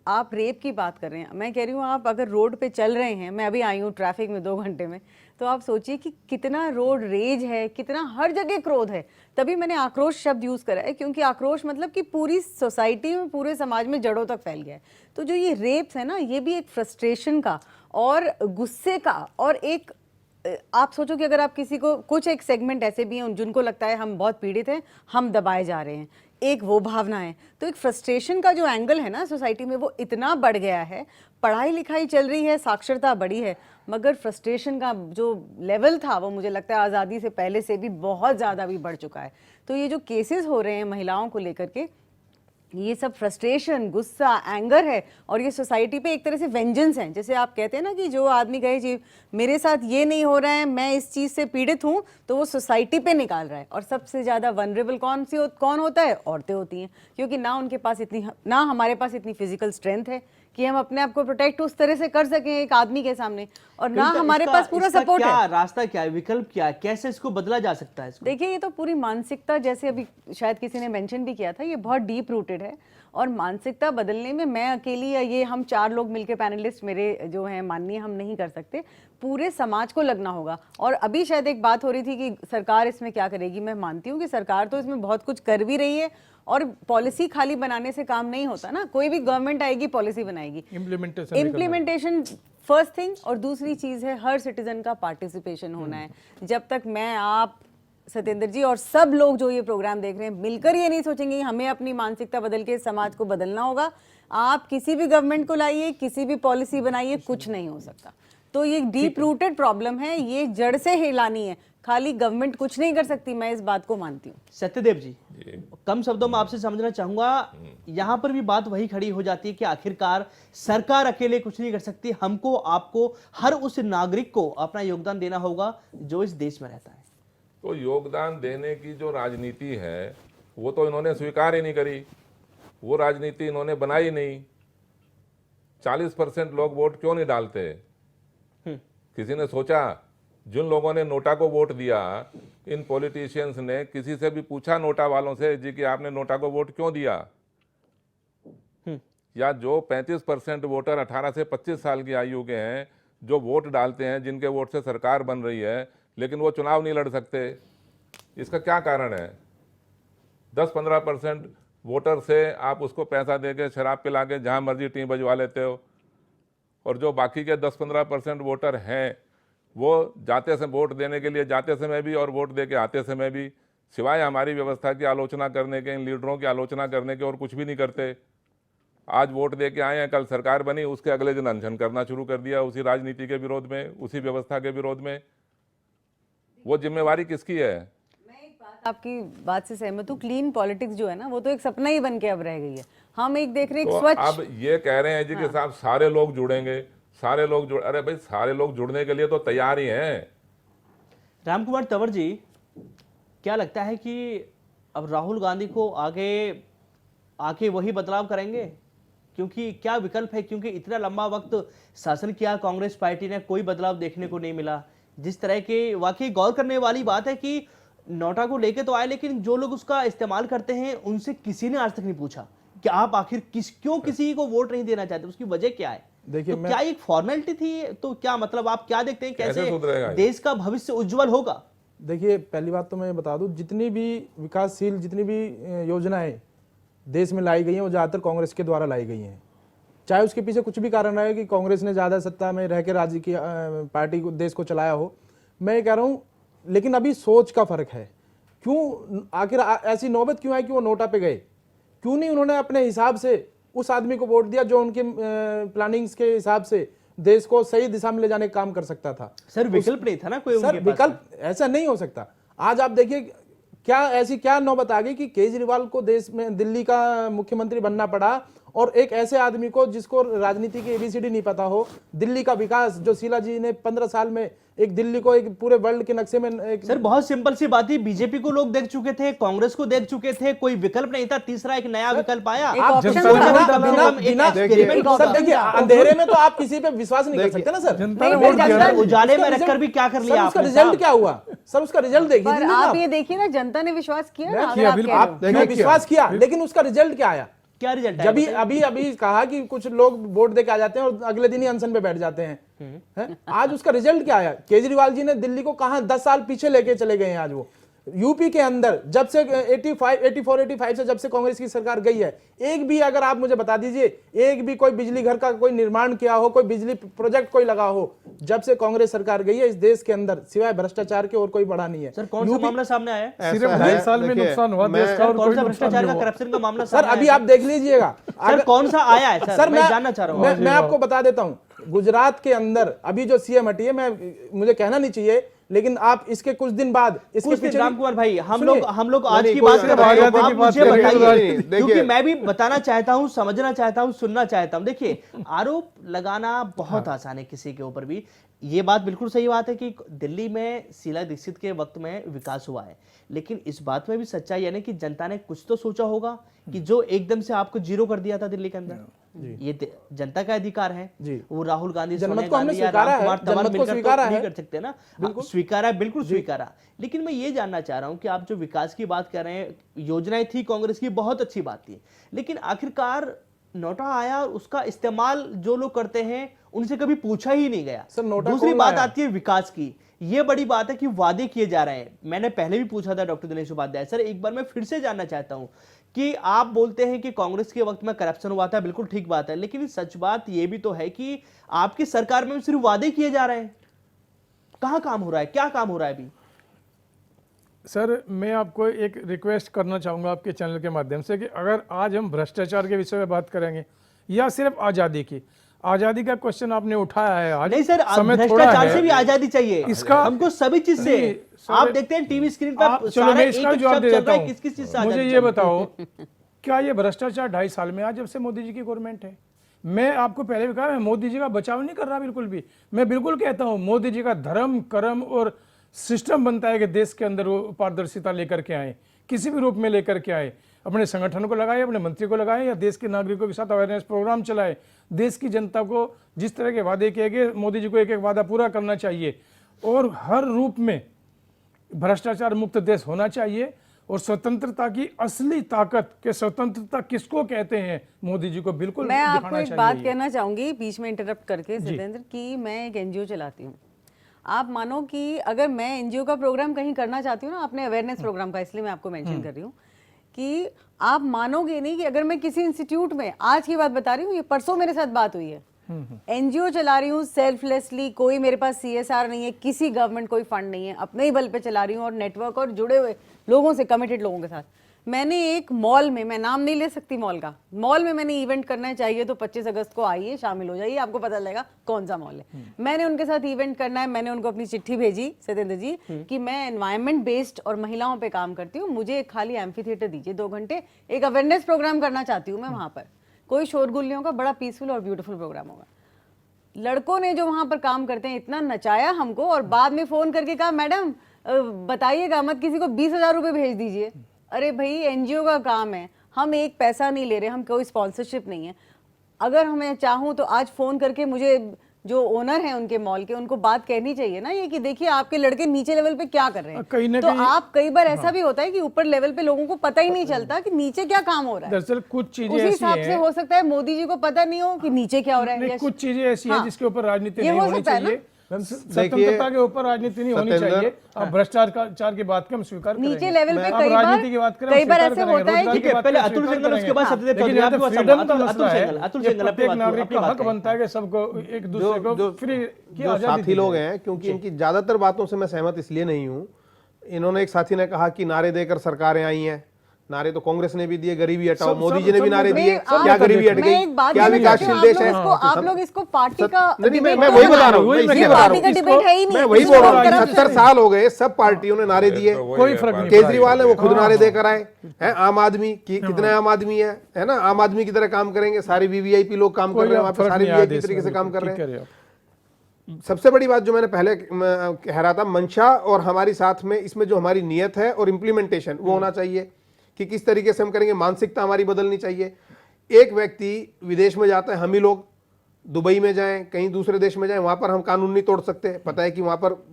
आप रेप की बात कर रहे हैं, मैं कह रही हूँ आप अगर रोड पे चल रहे हैं, मैं अभी आई हूँ ट्रैफिक में 2 घंटे में, तो आप सोचिए कि कितना रोड रेज है, कितना हर जगह क्रोध है। तभी मैंने आक्रोश शब्द यूज़ करा है, क्योंकि आक्रोश मतलब कि पूरी सोसाइटी में, पूरे समाज में जड़ों तक फैल गया है। तो जो ये रेप्स है ना, ये भी एक फ्रस्ट्रेशन का और गुस्से का, और एक आप सोचो कि अगर आप किसी को, कुछ एक सेगमेंट ऐसे भी हैं जिनको लगता है हम बहुत पीड़ित हैं, हम दबाए जा रहे हैं, एक वो भावना है। तो एक फ्रस्ट्रेशन का जो एंगल है ना सोसाइटी में, वो इतना बढ़ गया है। पढ़ाई लिखाई चल रही है, साक्षरता बढ़ी है, मगर फ्रस्ट्रेशन का जो लेवल था वो मुझे लगता है आज़ादी से पहले से भी बहुत ज़्यादा भी बढ़ चुका है। तो ये जो केसेस हो रहे हैं महिलाओं को लेकर के, ये सब फ्रस्ट्रेशन, गुस्सा, एंगर है, और ये सोसाइटी पे एक तरह से वेंजेंस है। जैसे आप कहते हैं ना कि जो आदमी कहे जी मेरे साथ ये नहीं हो रहा है, मैं इस चीज़ से पीड़ित हूँ, तो वो सोसाइटी पे निकाल रहा है। और सबसे ज़्यादा वनरेबल कौन होता है? औरतें होती हैं, क्योंकि ना उनके पास ना हमारे पास इतनी फिजिकल स्ट्रेंथ है कि हम अपने आप को प्रोटेक्ट उस तरह से कर सकें एक आदमी के सामने, और ना हमारे पास पूरा सपोर्ट है। रास्ता क्या है, विकल्प क्या है, कैसे इसको बदला जा सकता है इसको? देखिए, ये तो पूरी मानसिकता, जैसे अभी शायद किसी ने मेंशन भी किया था, ये बहुत डीप रूटेड है, और मानसिकता बदलने में मैं अकेली या ये हम 4 लोग मिलकर पैनलिस्ट मेरे जो हैं माननीय, हम नहीं कर सकते। पूरे समाज को लगना होगा। और अभी शायद एक बात हो रही थी कि सरकार इसमें क्या करेगी। मैं मानती हूँ कि सरकार तो इसमें बहुत कुछ कर भी रही है, और पॉलिसी खाली बनाने से काम नहीं होता ना, कोई भी गवर्नमेंट आएगी पॉलिसी बनाएगी, इम्प्लीमेंटेशन फर्स्ट थिंग। और दूसरी चीज है हर सिटीजन का पार्टिसिपेशन होना है। जब तक मैं, आप, सत्येंद्र जी और सब लोग जो ये प्रोग्राम देख रहे हैं मिलकर ये नहीं सोचेंगे कि हमें अपनी मानसिकता बदल के समाज को बदलना होगा, आप किसी भी गवर्नमेंट को लाइए, किसी भी पॉलिसी बनाइए, कुछ नहीं हो सकता। तो ये डीप रूटेड प्रॉब्लम है, ये जड़ से हिलानी है, खाली गवर्नमेंट कुछ नहीं कर सकती, मैं इस बात को मानती हूँ। सत्यदेव जी, कम शब्दों में आपसे समझना चाहूंगा, यहाँ पर भी बात वही खड़ी हो जाती है कि आखिरकार सरकार अकेले कुछ नहीं कर सकती, हमको, आपको, हर उस नागरिक को अपना योगदान देना होगा जो इस देश में रहता है। तो योगदान देने की जो राजनीति है वो तो इन्होंने स्वीकार ही नहीं करी, वो राजनीति इन्होंने बनाई नहीं। 40% लोग वोट क्यों नहीं डालते? किसी ने सोचा? जिन लोगों ने नोटा को वोट दिया, इन पॉलिटिशियंस ने किसी से भी पूछा नोटा वालों से जी कि आपने नोटा को वोट क्यों दिया? या जो 35% वोटर 18 से 25 साल की आयु के हैं, जो वोट डालते हैं, जिनके वोट से सरकार बन रही है, लेकिन वो चुनाव नहीं लड़ सकते, इसका क्या कारण है? 10-15% वोटर से आप उसको पैसा देके शराब पिला के जहाँ मर्जी टीम बजवा लेते हो, और जो बाकी के 10-15% वोटर हैं वो जाते समय वोट देने के लिए जाते समय भी और वोट दे के आते समय भी सिवाय हमारी व्यवस्था की आलोचना करने के, इन लीडरों की आलोचना करने के और कुछ भी नहीं करते। आज वोट दे के आए हैं, कल सरकार बनी, उसके अगले दिन अनशन करना शुरू कर दिया उसी राजनीति के विरोध में, उसी व्यवस्था के विरोध में। वो जिम्मेवारी किसकी है? मैं एक बात आपकी बात से सहमत हूँ, क्लीन पॉलिटिक्स जो है ना वो तो एक सपना ही बन के अब रह गई है। हम एक देख रहे हैं तो स्वच्छ, अब ये कह रहे हैं जी कि साहब सारे लोग जुड़ेंगे, सारे लोग जुड़, अरे भाई सारे लोग जुड़ने के लिए तो तैयार ही हैं। राम कुमार तंवर जी, क्या लगता है कि अब राहुल गांधी को आगे वही बदलाव करेंगे? क्योंकि क्या विकल्प है? क्योंकि इतना लंबा वक्त शासन किया कांग्रेस पार्टी ने, कोई बदलाव देखने को नहीं मिला। जिस तरह के, वाकई गौर करने वाली बात है कि नोटा को लेके तो आए, लेकिन जो लोग उसका इस्तेमाल करते हैं उनसे किसी ने आज तक नहीं पूछा कि आप आखिर क्यों किसी को वोट नहीं देना चाहते, उसकी वजह क्या है? देखिए, तो क्या एक फॉर्मेलिटी थी? तो क्या मतलब आप क्या देखते हैं, कैसे सुधरेगा ये? देश का भविष्य उज्जवल होगा? देखिए, पहली बात तो मैं बता दूं, जितनी भी विकासशील जितनी भी योजनाएं देश में लाई गई हैं वो ज़्यादातर कांग्रेस के द्वारा लाई गई हैं। चाहे उसके पीछे कुछ भी कारण रहे कि कांग्रेस ने ज़्यादा सत्ता में रह के राज्य की पार्टी को, देश को चलाया हो, मैं ये कह रहा हूँ, लेकिन अभी सोच का फर्क है। क्यों आखिर ऐसी नौबत क्यों है कि वो नोटा पे गए? क्यों नहीं उन्होंने अपने हिसाब से उस आदमी को वोट दिया जो उनके प्लानिंग्स के हिसाब से देश को सही दिशा में ले जाने का काम कर सकता था? सर विकल्प नहीं था ना कोई? सर विकल्प ऐसा नहीं हो सकता। आज आप देखिए क्या नौबत आ गई कि केजरीवाल को देश में दिल्ली का मुख्यमंत्री बनना पड़ा, और एक ऐसे आदमी को जिसको राजनीति की एबीसीडी नहीं पता हो, दिल्ली का विकास जो शीला जी ने 15 साल में एक दिल्ली को एक पूरे वर्ल्ड के नक्शे में एक... सर बहुत सिंपल सी बात है, बीजेपी को लोग देख चुके थे, कांग्रेस को देख चुके थे, कोई विकल्प नहीं था, तीसरा एक नया विकल्प आया। आप option जनता ने था। देखिए, अंधेरे में तो आप किसी पे विश्वास नहीं कर सकते ना सर। जनता ने वोट दिया। उजाले में रखकर भी क्या कर लिया उसका रिजल्ट क्या हुआ सर? उसका रिजल्ट देखिए, पर आप ये देखिए ना, जनता ने विश्वास किया ना, अगर आप कह रहे हो। आपने विश्वास किया, लेकिन उसका रिजल्ट क्या आया? क्या रिजल्ट जब अभी कहा कि कुछ लोग वोट दे के आ जाते हैं और अगले दिन ही अनशन पे बैठ जाते हैं। आज उसका रिजल्ट क्या आया? केजरीवाल जी ने दिल्ली को कहां 10 साल पीछे लेके चले गए हैं। आज वो यूपी के अंदर जब से 84-85 से जब से कांग्रेस की सरकार गई है, एक भी अगर आप मुझे बता दीजिए, एक भी कोई बिजली घर का कोई निर्माण किया हो, कोई बिजली प्रोजेक्ट कोई लगा हो, जब से कांग्रेस सरकार गई है इस देश के अंदर, सिवाय भ्रष्टाचार के और कोई बड़ा नहीं है। सर कौन सा मामला सामने आया है? सिर्फ 2.5 साल में नुकसान हुआ देश का, और कौन कोई सा नुकसान भ्रष्टाचार नहीं का, हुआ। करप्शन का मामला सर सामने अभी आया आप देख लीजिएगा। सर कौन सा आया है? सर मैं जानना चाह रहा हूँ। मैं आपको बता देता हूँ, गुजरात के अंदर अभी जो सीएम हटी है, मुझे कहना नहीं चाहिए, लेकिन आप इसके कुछ दिन बाद इसके पीछे, राम कुमार भाई, हम लोग आज नहीं, की कोई बात कर रहे हैं, आजादी आप की बात मुझे कर रहे हैं, बताइए, देखिए। क्योंकि मैं भी बताना चाहता हूं, समझना चाहता हूं, सुनना चाहता हूं। देखिए, आरोप लगाना बहुत आसान है किसी के ऊपर भी। ये बात बिल्कुल सही बात है कि दिल्ली में शीला दीक्षित के वक्त में विकास हुआ है, लेकिन इस बात में भी सच्चाई है ना कि जनता ने कुछ तो सोचा होगा कि जो एकदम से आपको जीरो कर दिया था दिल्ली के अंदर, ये जनता का अधिकार है। वो राहुल गांधी, सोनिया गांधी या राम कुमार तंवर मिलकर तो नहीं कर सकते ना। स्वीकारा, बिल्कुल स्वीकारा। लेकिन मैं ये जानना चाह रहा हूं कि आप जो विकास की बात कर रहे हैं, योजनाएं थी कांग्रेस की, बहुत अच्छी बात थी, लेकिन आखिरकार नोटा आया और उसका इस्तेमाल जो लोग करते हैं उनसे कभी पूछा ही नहीं गया। सर, नोटा दूसरी कौन बात लाया? आती है विकास की। ये बड़ी बात है कि वादे किए जा रहे हैं। मैंने पहले भी पूछा था डॉक्टर दिनेश उपाध्याय सर, एक बार मैं फिर से जानना चाहता हूं कि आप बोलते हैं कि कांग्रेस के वक्त में करप्शन हुआ था, बिल्कुल ठीक बात है, लेकिन सच बात ये भी तो है कि आपकी सरकार में सिर्फ वादे किए जा रहे हैं। कहां काम हो रहा है, क्या काम हो रहा है अभी? सर, मैं आपको एक रिक्वेस्ट करना चाहूँगा आपके चैनल के माध्यम से कि अगर आज हम भ्रष्टाचार के विषय में बात करेंगे या सिर्फ आज़ादी की, आज़ादी का क्वेश्चन आपने उठाया है आज, नहीं सर, समय थोड़ा भ्रष्टाचार है। से भी आजादी चाहिए इसका- हमको सभी चीज से। नहीं, सर, आप देखते हैं टीवी स्क्रीन पर चलो सारा मैं एक इसका एक जवाब शब्द दे चल देता रहा है, हूँ। किस किस चीज से मुझे आजादी ये चाहिए? बताओ, क्या ये भ्रष्टाचार 2.5 साल में आज जब से मोदी जी की गवर्नमेंट है? मैं आपको पहले भी कहा, मैं मोदी जी का बचाव नहीं कर रहा बिल्कुल भी। मैं बिल्कुल कहता हूँ मोदी जी का धर्म कर्म और सिस्टम बनता है कि देश के अंदर वो पारदर्शिता लेकर के आए, किसी भी रूप में लेकर के आए, अपने संगठन को लगाए, अपने मंत्री को लगाए या देश के नागरिकों के साथ अवेयरनेस प्रोग्राम चलाए। देश की जनता को जिस तरह के वादे किए गए, मोदी जी को एक एक वादा पूरा करना चाहिए और हर रूप में भ्रष्टाचार मुक्त देश होना चाहिए। और स्वतंत्रता की असली ताकत के स्वतंत्रता किसको कहते हैं, मोदी जी को बिल्कुल मैं आपको दिखाना एक चाहिए बात ये। कहना चाहूंगी बीच में इंटरप्ट करके सितेंद्र, कि मैं एक एनजीओ चलाती हूँ। आप मानो कि अगर मैं एनजीओ का प्रोग्राम कहीं करना चाहती हूँ ना, अपने अवेयरनेस प्रोग्राम का, इसलिए मैं आपको मेंशन कर रही हूँ कि आप मानोगे नहीं कि अगर मैं किसी इंस्टीट्यूट में, आज की बात बता रही हूँ, ये परसों मेरे साथ बात हुई है, एनजीओ चला रही हूँ सेल्फलेसली, कोई मेरे पास सीएसआर नहीं है, किसी गवर्नमेंट कोई फंड नहीं है, अपने ही बल पे चला रही हूँ और नेटवर्क और जुड़े हुए लोगों से, कमिटेड लोगों के साथ। मैंने एक मॉल में, मैं नाम नहीं ले सकती मॉल का, मॉल में मैंने इवेंट करना चाहिए तो 25 अगस्त को आइए, शामिल हो जाइए, आपको पता लगेगा कौन सा मॉल है। मैंने उनके साथ इवेंट करना है, मैंने उनको अपनी चिट्ठी भेजी सत्येंद्र जी कि मैं एनवायरमेंट बेस्ड और महिलाओं पे काम करती हूँ, मुझे एक खाली एम्फी थिएटर दीजिए 2 घंटे, एक अवेयरनेस प्रोग्राम करना चाहती हूँ मैं वहां पर, कोई शोरगुल नहीं होगा, बड़ा पीसफुल और ब्यूटीफुल प्रोग्राम होगा। लड़कों ने जो वहां पर काम करते हैं इतना नचाया हमको, और बाद में फोन करके कहा मैडम बताइएगा मत, किसी को 20,000 रुपए भेज दीजिए। अरे भाई, एनजीओ का काम है, हम एक पैसा नहीं ले रहे, हम कोई स्पॉन्सरशिप नहीं है। अगर हमें चाहूँ तो आज फोन करके मुझे जो ओनर है उनके मॉल के, उनको बात कहनी चाहिए ना ये कि देखिए आपके लड़के नीचे लेवल पे क्या कर रहे कहीं ना हैं। तो कहीं- आप कई बार ऐसा भी होता है कि ऊपर लेवल पे लोगों को पता ही नहीं चलता कि नीचे क्या काम हो रहा है। दरअसल कुछ चीजें उसी ऐसी हिसाब से हैं, हो सकता है मोदी जी को पता नहीं हो कि नीचे क्या हो रहा है। नहीं, या- कुछ चीजें ऐसी हैं हाँ, जिसके ऊपर राजनीति ये नहीं हो होनी सकता है ना? चाहिए। स्वतंत्रता के ऊपर राजनीति नहीं होनी सत्येंद्र, चाहिए। अब भ्रष्टाचार की बात को हम स्वीकार करेंगे। नीचे लेवल पे अब कई बार राजनीति की बात करें, हम कई बार स्वीकार ऐसे करेंगे, होता है रोजगार कि की ठीक है, बात पहले करें, अतुल स्वीकार सिंघल, उसके बाद करेंगे। सत्यदेव लेकिन चौधरी, यहाँ आपकी तो बात फ्रीडम का अतुल मसला है सिंघल, अतुल कि सिंघल, अपनी प्रत्येक बात को- नागरिक अपनी का बात हक करें। बनता है कि सबको एक दूसरे को फ्री की जो आजादी साथी दी लोग जाए। हैं, क्योंकि इनकी ज्यादातर बातों से मैं सहमत इसलिए नहीं हूं, इन्होंने, एक साथी ने कहा कि नारे देकर सरकारें आई हैं, नारे तो कांग्रेस ने भी दिए, गरीबी हटाओ, सब- मोदी सब- जी ने भी सब नारे लोग- दिए, मैं- क्या आप- गरीबी हट मैं गई, एक बात क्या कहना चाहती विकासशील हूँ, देश है। आप लोग इसको पार्टी का नहीं, मैं debate वही मत बता रहा बनाओ। हूँ, मैं ये इसलिए बता रहा पार्टी का हूँ। डिबेट है ही नहीं, मैं वही इसमें बोल रहा हम हूँ, करप्शन 70 साल हो गए, सब पार्टियों ने नारे दिए, कोई फर्क नहीं केजरीवाल है वो खुद नारे देकर आए हैं, आम आदमी की कितने आम आदमी है ना, आम आदमी की तरह काम करेंगे, सारे वीवीआईपी लोग काम कर रहे हैं वहाँ पे, सारे वीआईपी तरीके से काम कर रहे हैं। सबसे बड़ी बात जो मैंने पहले कह रहा था, मंशा और हमारी साथ में इसमें जो हमारी नियत है और इम्प्लीमेंटेशन वो होना चाहिए कि किस तरीके से हम करेंगे, मानसिकता हमारी बदलनी चाहिए। एक व्यक्ति विदेश में जाता है, हम ही लोग दुबई में जाएं, कहीं दूसरे देश में जाएं, वहां पर हम कानून नहीं तोड़ सकते, पता है कि वहां पर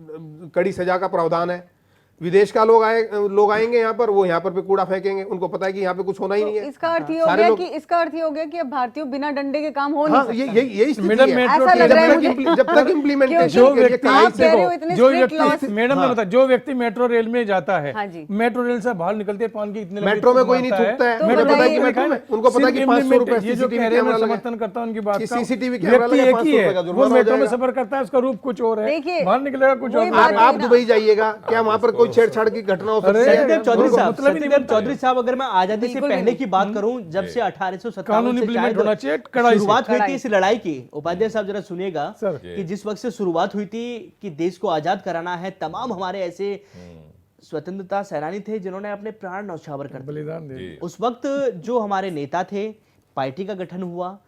कड़ी सजा का प्रावधान है। विदेश का लोग आएंगे यहाँ पर, वो यहाँ पर पे कूड़ा फेंकेंगे, उनको पता है कि यहाँ पे कुछ होना ही नहीं है। इसका अर्थ ये हो सारे गया लोग- कि अब भारतीयों बिना डंडे के काम हो हाँ, नहीं सकता। यही स्थिति मैडम, है। मेट्रो ऐसा लग रहा है मुझे। जब तक इम्प्लीमेंटेशन जो के लिए व्यक्ति आप कायदे- कह रहे हो इतने जो strict laws- व्यक्ति मैडम ने बताया, जो व्यक्ति मेट्रो रेल में जाता है, हाँ जी। मेट्रो रेल से बाहर निकलते पान की इतने मेट्रो में कोई नहीं थूकता है, तो मुझे पता है कि बताइए। मेट्रो में उनको पता है कि 500 रुपए ये जो कह रहे हैं, मैं समर्थन करता हूँ उनकी बात कि का। सीसीटीवी कैमरा व्यक्ति लगा, एक 500 ही है, रुपए का वो जुर्माना हो मेट्रो में जाएगा। सफर करता है, उसका रूप कुछ और है, देखिए, बाहर निकलेगा कुछ वही और बात है। है आप ना। दुबई जाइएगा, क्या वहां पर कोई छेड़छाड़ की घटना हो सकती है? सत्यदेव चौधरी उनको साहब, मतलब ही नहीं सत्यदेव बनता चौधरी साहब, अगर मैं आजादी से बिल्कुल पहले नहीं। की बात करूं, जब से 1857 कानून से implement शायद होना चाहिए, कड़ाई से। शुरुआत हुई थी कड़ाई इस लड़ाई की, उपाध्याय साहब जरा सुनिएगा सर। कि जिस वक्त से शुरुआत हुई थी कि देश को आजाद कराना है, तमाम हमारे ऐसे स्वतंत्रता सेनानी थे जिन्होंने अपने प्राण न्यौछावर कर दिए। बलिदान दे दिए। उस वक्त जो हमारे नेता थे, पार्टी का गठन हुआ,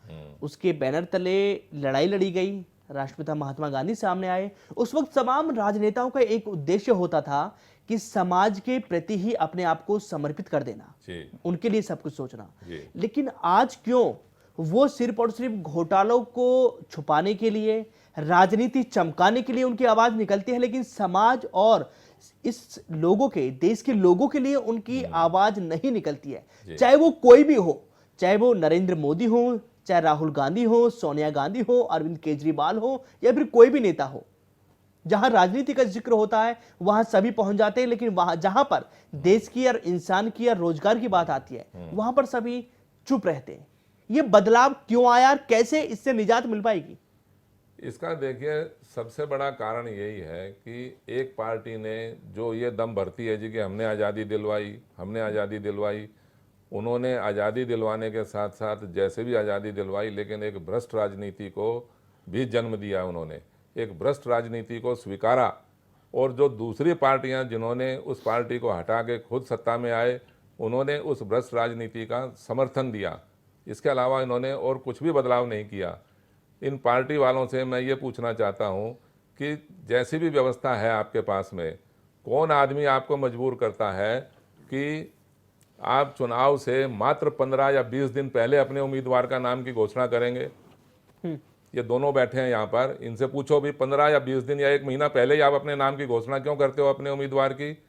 उसके बैनर तले लड़ाई लड़ी गई, राष्ट्रपिता महात्मा गांधी सामने आए। उस वक्त तमाम राजनेताओं का एक उद्देश्य होता था कि समाज के प्रति ही अपने आप को समर्पित कर देना, जी। उनके लिए सब कुछ सोचना। जी। लेकिन आज क्यों वो सिर्फ और सिर्फ घोटालों को छुपाने के लिए, राजनीति चमकाने के लिए उनकी आवाज निकलती है, लेकिन समाज और इस लोगों के, देश के लोगों के लिए उनकी आवाज नहीं निकलती है, चाहे वो कोई भी हो, चाहे वो नरेंद्र मोदी हो, चाहे राहुल गांधी हो, सोनिया गांधी हो, अरविंद केजरीवाल हो, या फिर कोई भी नेता हो। जहां राजनीति का जिक्र होता है वहां सभी पहुंच जाते हैं, लेकिन वहां जहां पर देश की और इंसान की और रोजगार की बात आती है वहां पर सभी चुप रहते हैं। ये बदलाव क्यों आया और कैसे इससे निजात मिल पाएगी? इसका देखिए सबसे बड़ा कारण यही है कि एक पार्टी ने जो ये दम भरती है जी कि हमने आज़ादी दिलवाई, हमने आज़ादी दिलवाई, उन्होंने आज़ादी दिलवाने के साथ साथ जैसे भी आज़ादी दिलवाई, लेकिन एक भ्रष्ट राजनीति को भी जन्म दिया। उन्होंने एक भ्रष्ट राजनीति को स्वीकारा, और जो दूसरी पार्टियां जिन्होंने उस पार्टी को हटा के खुद सत्ता में आए, उन्होंने उस भ्रष्ट राजनीति का समर्थन दिया। इसके अलावा इन्होंने और कुछ भी बदलाव नहीं किया। इन पार्टी वालों से मैं ये पूछना चाहता हूँ कि जैसी भी व्यवस्था है आपके पास में, कौन आदमी आपको मजबूर करता है कि आप चुनाव से मात्र 15 या 20 दिन पहले अपने उम्मीदवार का नाम की घोषणा करेंगे? ये दोनों बैठे हैं यहाँ पर, इनसे पूछो भी 15 या 20 दिन या 1 महीना पहले ही आप अपने नाम की घोषणा क्यों करते हो अपने उम्मीदवार की?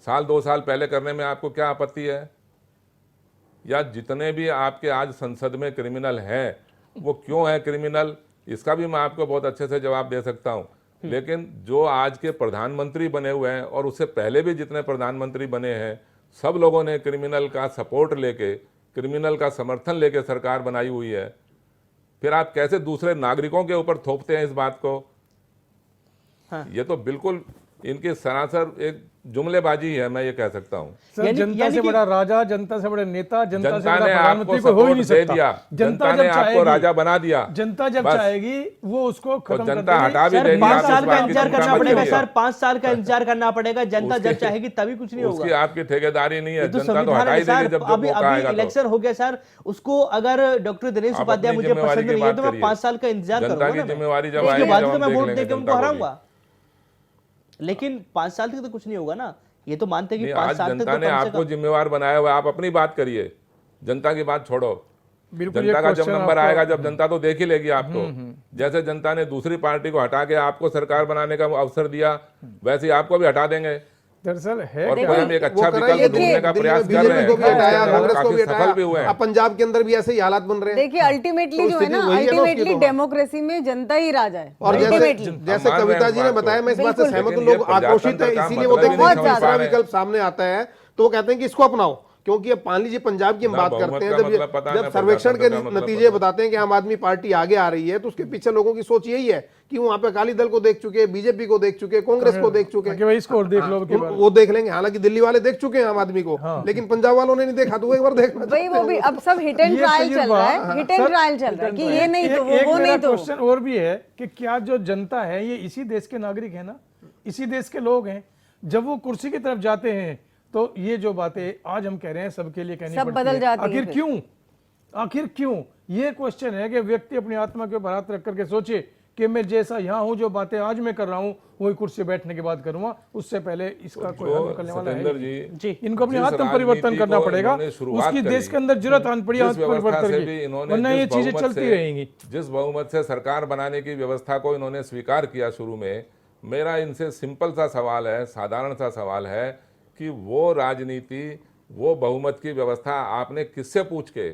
साल 2 साल पहले करने में आपको क्या आपत्ति है? या जितने भी आपके आज संसद में क्रिमिनल हैं वो क्यों है क्रिमिनल, इसका भी मैं आपको बहुत अच्छे से जवाब दे सकता हूं। लेकिन जो आज के प्रधानमंत्री बने हुए हैं और उससे पहले भी जितने प्रधानमंत्री बने हैं, सब लोगों ने क्रिमिनल का सपोर्ट लेके, क्रिमिनल का समर्थन लेके सरकार बनाई हुई है। फिर आप कैसे दूसरे नागरिकों के ऊपर थोपते हैं इस बात को? हाँ। ये तो बिल्कुल इनकी सरासर एक जुमलेबाजी है, मैं ये कह सकता हूँ। सर, जनता से बड़ा राजा, जनता से बड़े नेता, जनता से जनता बड़ा ने आपको प्रधानमंत्री कोई हो ही नहीं सपोर्ट दे सकता। दिया, जनता जब ने आपको चाहेगी, राजा बना दिया। जनता जब बस। चाहेगी वो उसको खत्म कर जनता देगी। हटा भी सर देगी। 5 आप इस साल का बात की इंतजार चिंता करना मत पड़ेगा करिए। सर, 5 साल का इंतजार करना पड़ेगा। जनता जब उसकी- चाहेगी तभी कुछ नहीं उसकी होगा। आपकी ठेकेदारी नहीं है, ये तो जनता तो संविधान हटा है ही देगी सर। जब अभी मौका अभी आएगा तो। इलेक्शन हो गया सर, उसको अगर डॉक्टर दिनेश आप उपाध्याय अपनी मुझे जिम्मेवारी पसंद की नहीं है बात तो मैं करिए। 5 साल का इंतजार जनता करूंगा की ना मैं। जिम्मेवारी जब उसके आएगी, बाद जब तो हम मैं देख वोट लेंगे देके उनको जनता को भी। हराऊंगा। लेकिन 5 साल तक तो कुछ नहीं होगा ना। ये तो मानते हैं कि नहीं, 5 आज साल तक जनता तो ने कम से आपको कम। जिम्मेवार बनाया हुआ है, आप अपनी बात करिए, जनता की बात छोड़ो। बिल्कुल, ये जनता का जब क्वेश्चन नंबर आपको- आएगा, जब जनता तो देख ही लेगी आपको। जैसे जनता ने दूसरी पार्टी को हटा के आपको सरकार बनाने का अवसर दिया, वैसे ही आपको भी हटा देंगे। दरअसल है और क्या? कोई हम एक अच्छा वो कर रहे हैं, विकल्प ढूंढने का दिल्ली प्रयास में कर रहे बीजेपी हैं, को भी हटाया, और कांग्रेस को काफी भी सफल भी हुए हटाया। हैं। अब पंजाब के अंदर भी ऐसे ही हालात बन रहे हैं। देखिए अल्टीमेटली जो है ना, स्थिति वही है ना उसकी अल्टीमेटली तो। डेमोक्रेसी में जनता ही राजा है। और जैसे अल्टीमेटली जैसे हम मान रहे कविता हैं जी इस ने बात को। बताया, मैं इस बात से बिल्कुल। सहमत हूँ। लेकिन ये लोग आक्रोशित है, प्रजातंत्र का इसीलिए वो मतलब कहते ही हैं नहीं कि समझ पा तीसरा रहे हैं। विकल्प सामने आता है तो वो कहते हैं कि इसको अपनाओ। क्योंकि अब मान लीजिए पंजाब की हम ना बात बहुमत करते हैं, का जब मतलब पता है, जब ना सर्वेक्षण के प्रजातंत्र का मतलब नतीजे पता है। बताते हैं कि आम आदमी पार्टी आगे आ रही है, तो उसके पीछे लोगों की सोच यही है कि वहां पे अकाली दल को देख चुके, बीजेपी को देख चुके, कांग्रेस को देख चुके। कि भाई इसको और देख लो के बाद। वो देख लेंगे। हालांकि दिल्ली वाले देख चुके हैं आम आदमी को, लेकिन पंजाब वालों ने नहीं देखा, तो वो एक बार देखना वही वो भी अब सब हिट एंड ये ट्रायल तजुर्बा- चल रहा है, हिट एंड सर, ट्रायल चल रहा है कि ये नहीं तो एक वो मेरा नहीं तो। क्वेश्चन और भी है कि क्या जो जनता है ये इसी देश के नागरिक है ना, इसी देश के लोग हैं। जब वो कुर्सी की तरफ जाते हैं तो ये जो बातें आज हम कह रहे हैं सबके लिए कहनी सब पड़ती बदल है। जाती हैं आखिर फिर। क्यों, आखिर क्यों? ये क्वेश्चन है कि व्यक्ति अपनी आत्मा के ऊपर हाथ रख करके सोचे कि मैं जैसा यहाँ हूँ, जो बातें आज मैं कर रहा हूँ वही कुर्सी बैठने के बाद करूंगा, उससे पहले इसका कोई हल निकलने वाला है सतेंद्र नहीं। जी, इनको अपने जिस आत्म परिवर्तन राजनीति करना को पड़ेगा। इन्होंने शुरुआत उसकी करी, देश के अंदर जरूरत आन पड़ी जिस आत्म व्यवस्था परिवर्तन से की, भी इन्होंने वरना ये जिस चीजें बहुमत चलती से- रहेंगी। जिस बहुमत से सरकार बनाने की व्यवस्था को इन्होंने स्वीकार किया शुरू में, मेरा इनसे सिंपल सा सवाल है, साधारण सा सवाल है कि वो राजनीति, वो बहुमत की व्यवस्था आपने किससे पूछ के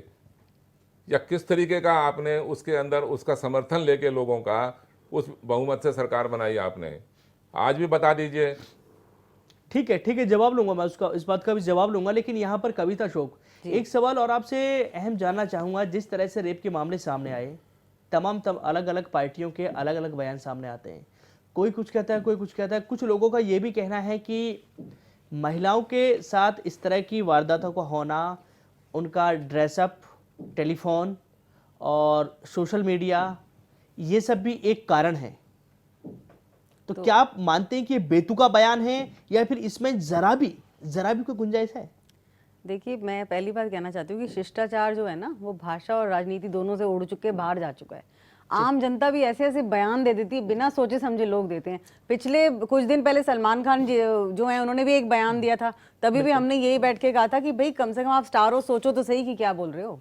या किस तरीके का आपने उसके अंदर उसका समर्थन लेके लोगों का उस बहुमत से सरकार बनाई आपने? आज भी बता दीजिए। ठीक है, जवाब लूंगा मैं उसका, इस बात का भी जवाब लूंगा। लेकिन यहाँ पर कविता शोक, एक सवाल और आपसे अहम जानना चाहूंगा। जिस तरह से रेप के मामले सामने आए, तमाम अलग अलग पार्टियों के अलग अलग बयान सामने आते हैं। कोई कुछ कहता है, कोई कुछ कहता है। कुछ लोगों का ये भी कहना है कि महिलाओं के साथ इस तरह की वारदातों का होना, उनका ड्रेसअप, टेलीफोन और सोशल मीडिया, ये सब भी एक कारण है। तो क्या आप मानते हैं कि ये बेतुका बयान है या फिर इसमें जरा भी कोई गुंजाइश है? देखिए, मैं पहली बात कहना चाहती हूँ कि शिष्टाचार जो है ना, वो भाषा और राजनीति दोनों से उड़ चुके, बाहर जा चुका है। आम जनता भी ऐसे ऐसे बयान दे देती है, बिना सोचे समझे लोग देते हैं। पिछले कुछ दिन पहले सलमान खान जो है, उन्होंने भी एक बयान दिया था। तभी भी हमने यही बैठ के कहा था कि भाई कम से कम आप स्टार हो, सोचो तो सही कि क्या बोल रहे हो।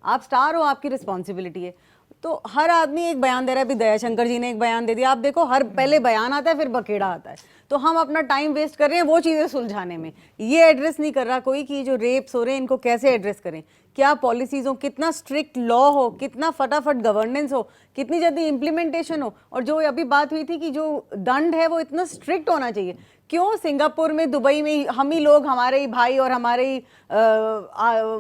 आप स्टार हो, आपकी रिस्पॉन्सिबिलिटी है। तो हर आदमी एक बयान दे रहा है। अभी दयाशंकर जी ने एक बयान दे दिया, आप देखो हर पहले बयान आता है फिर बकेड़ा आता है। तो हम अपना टाइम वेस्ट कर रहे हैं वो चीज़ें सुलझाने में। ये एड्रेस नहीं कर रहा कोई कि जो रेप्स हो रहे हैं इनको कैसे एड्रेस करें, क्या पॉलिसीज हो, कितना स्ट्रिक्ट लॉ हो, कितना फटाफट गवर्नेंस हो, कितनी जल्दी इम्प्लीमेंटेशन हो। और जो अभी बात हुई थी कि जो दंड है वो इतना स्ट्रिक्ट होना चाहिए। क्यों सिंगापुर में, दुबई में हम ही लोग, हमारे ही भाई और हमारे ही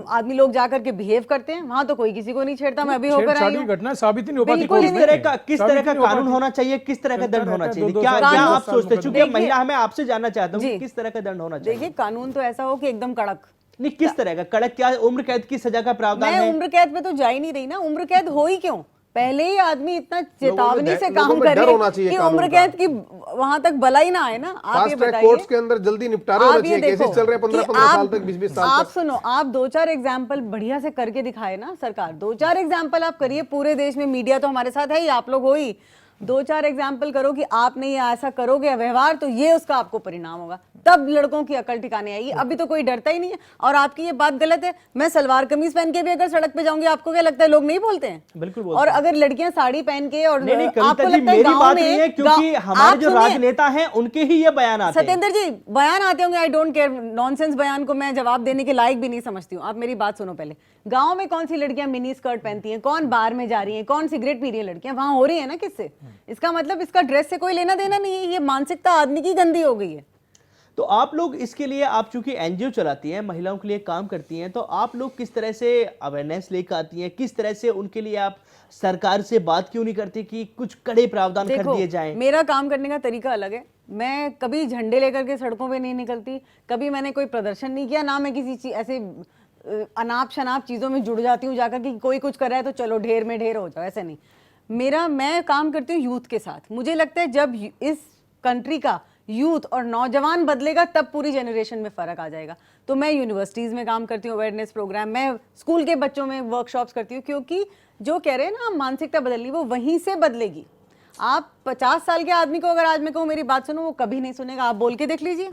आदमी लोग जाकर के बिहेव करते हैं, वहां तो कोई किसी को नहीं छेड़ता। मैं अभी होकर आई छेड़छाड़ हूँ। की घटना साबित ही नहीं हो पाती। बिल्कुल किस नहीं। तरह का कानून होना चाहिए, किस तरह का दंड होना चाहिए, क्या क्या आप सोचते हैं? चूंकि महिला है, मैं आपसे जानना चाहता हूँ कि किस तरह का दंड होना चाहिए। देखिए कानून तो ऐसा हो कि एकदम कड़क। नहीं, किस तरह का कड़क? क्या उम्र कैद की सजा का प्रावधान मैं है? उम्र कैद पे तो जा ही नहीं रही ना। उम्र कैद हो ही क्यों? पहले ही आदमी इतना चेतावनी से लोगों काम में डर करे होना चाहिए कि कानून उम्र का। कैद की वहां तक भलाई ना आए ना। आप ये फास्ट ट्रैक बताइए, कोर्ट्स के अंदर जल्दी निपटारे होने आप ये चाहिए। देखो केसेस चल रहे हैं 15-15 साल तक, 20-20 साल आप तक। सुनो, आप 2-4 एग्जाम्पल बढ़िया से करके दिखाए ना सरकार। 2-4 एग्जाम्पल आप करिए, पूरे देश में मीडिया तो हमारे साथ है ही, आप लोग हो ही। 2-4 एग्जाम्पल करो कि आपने ये ऐसा करोगे व्यवहार तो ये उसका आपको परिणाम होगा, तब लड़कों की अकल ठिकाने आएगी। अभी तो कोई डरता ही नहीं है। और आपकी ये बात गलत है, मैं सलवार कमीज पहन के भी अगर सड़क पे जाऊंगी, आपको क्या लगता है लोग नहीं बोलते हैं? बिल्कुल बोलते और अगर लड़कियां साड़ी पहन के और नहीं, आपको कविता जी, लगता है मेरी गाँव बात में- नहीं है, क्योंकि गाँव- हमारे आप जो सुनिए, राजनेता हैं उनके ही ये बयान आते हैं। सत्येंद्र जी बयान आते होंगे, आई डोंट केयर। नॉनसेंस बयान को मैं जवाब देने के लायक भी नहीं समझती हूँ। आप मेरी बात सुनो पहले। गांव में कौन सी लड़कियां मिनी स्कर्ट पहनती हैं, कौन बार में जा रही हैं, कौन सिगरेट पी रही है लड़कियां, वहां हो रही है ना। किससे? इसका मतलब इसका ड्रेस से कोई लेना देना नहीं है। ये मानसिकता आदमी की गंदी हो गई है। तो आप लोग इसके लिए, आप चूंकि एनजीओ चलाती हैं, महिलाओं के लिए काम करती हैं, तो आप लोग किस तरह से अवेयरनेस लेकर आती हैं? किस तरह से उनके लिए आप सरकार से बात क्यों नहीं करती कि कुछ कड़े प्रावधान कर देखो, दिए जाएं? मेरा काम करने का तरीका अलग है। मैं कभी झंडे लेकर के सड़कों पे नहीं निकलती, कभी मैंने कोई प्रदर्शन नहीं किया, ना मैं किसी चीज ऐसे अनाप शनाप चीजों में जुड़ जाती हूँ जाकर कि कोई कुछ कर रहा है तो चलो ढेर में ढेर हो जाओ, ऐसे नहीं। मैं काम करती हूँ यूथ के साथ। मुझे लगता है जब इस कंट्री का यूथ और नौजवान बदलेगा तब पूरी जनरेशन में फर्क आ जाएगा। तो मैं यूनिवर्सिटीज में काम करती हूँ, अवेयरनेस प्रोग्राम, मैं स्कूल के बच्चों में वर्कशॉप्स करती हूँ, क्योंकि जो कह रहे हैं ना मानसिकता बदलनी, वो वहीं से बदलेगी। आप 50 साल के आदमी को अगर आज मैं कहूँ मेरी बात सुनो, वो कभी नहीं सुनेगा। आप बोल के देख लीजिए।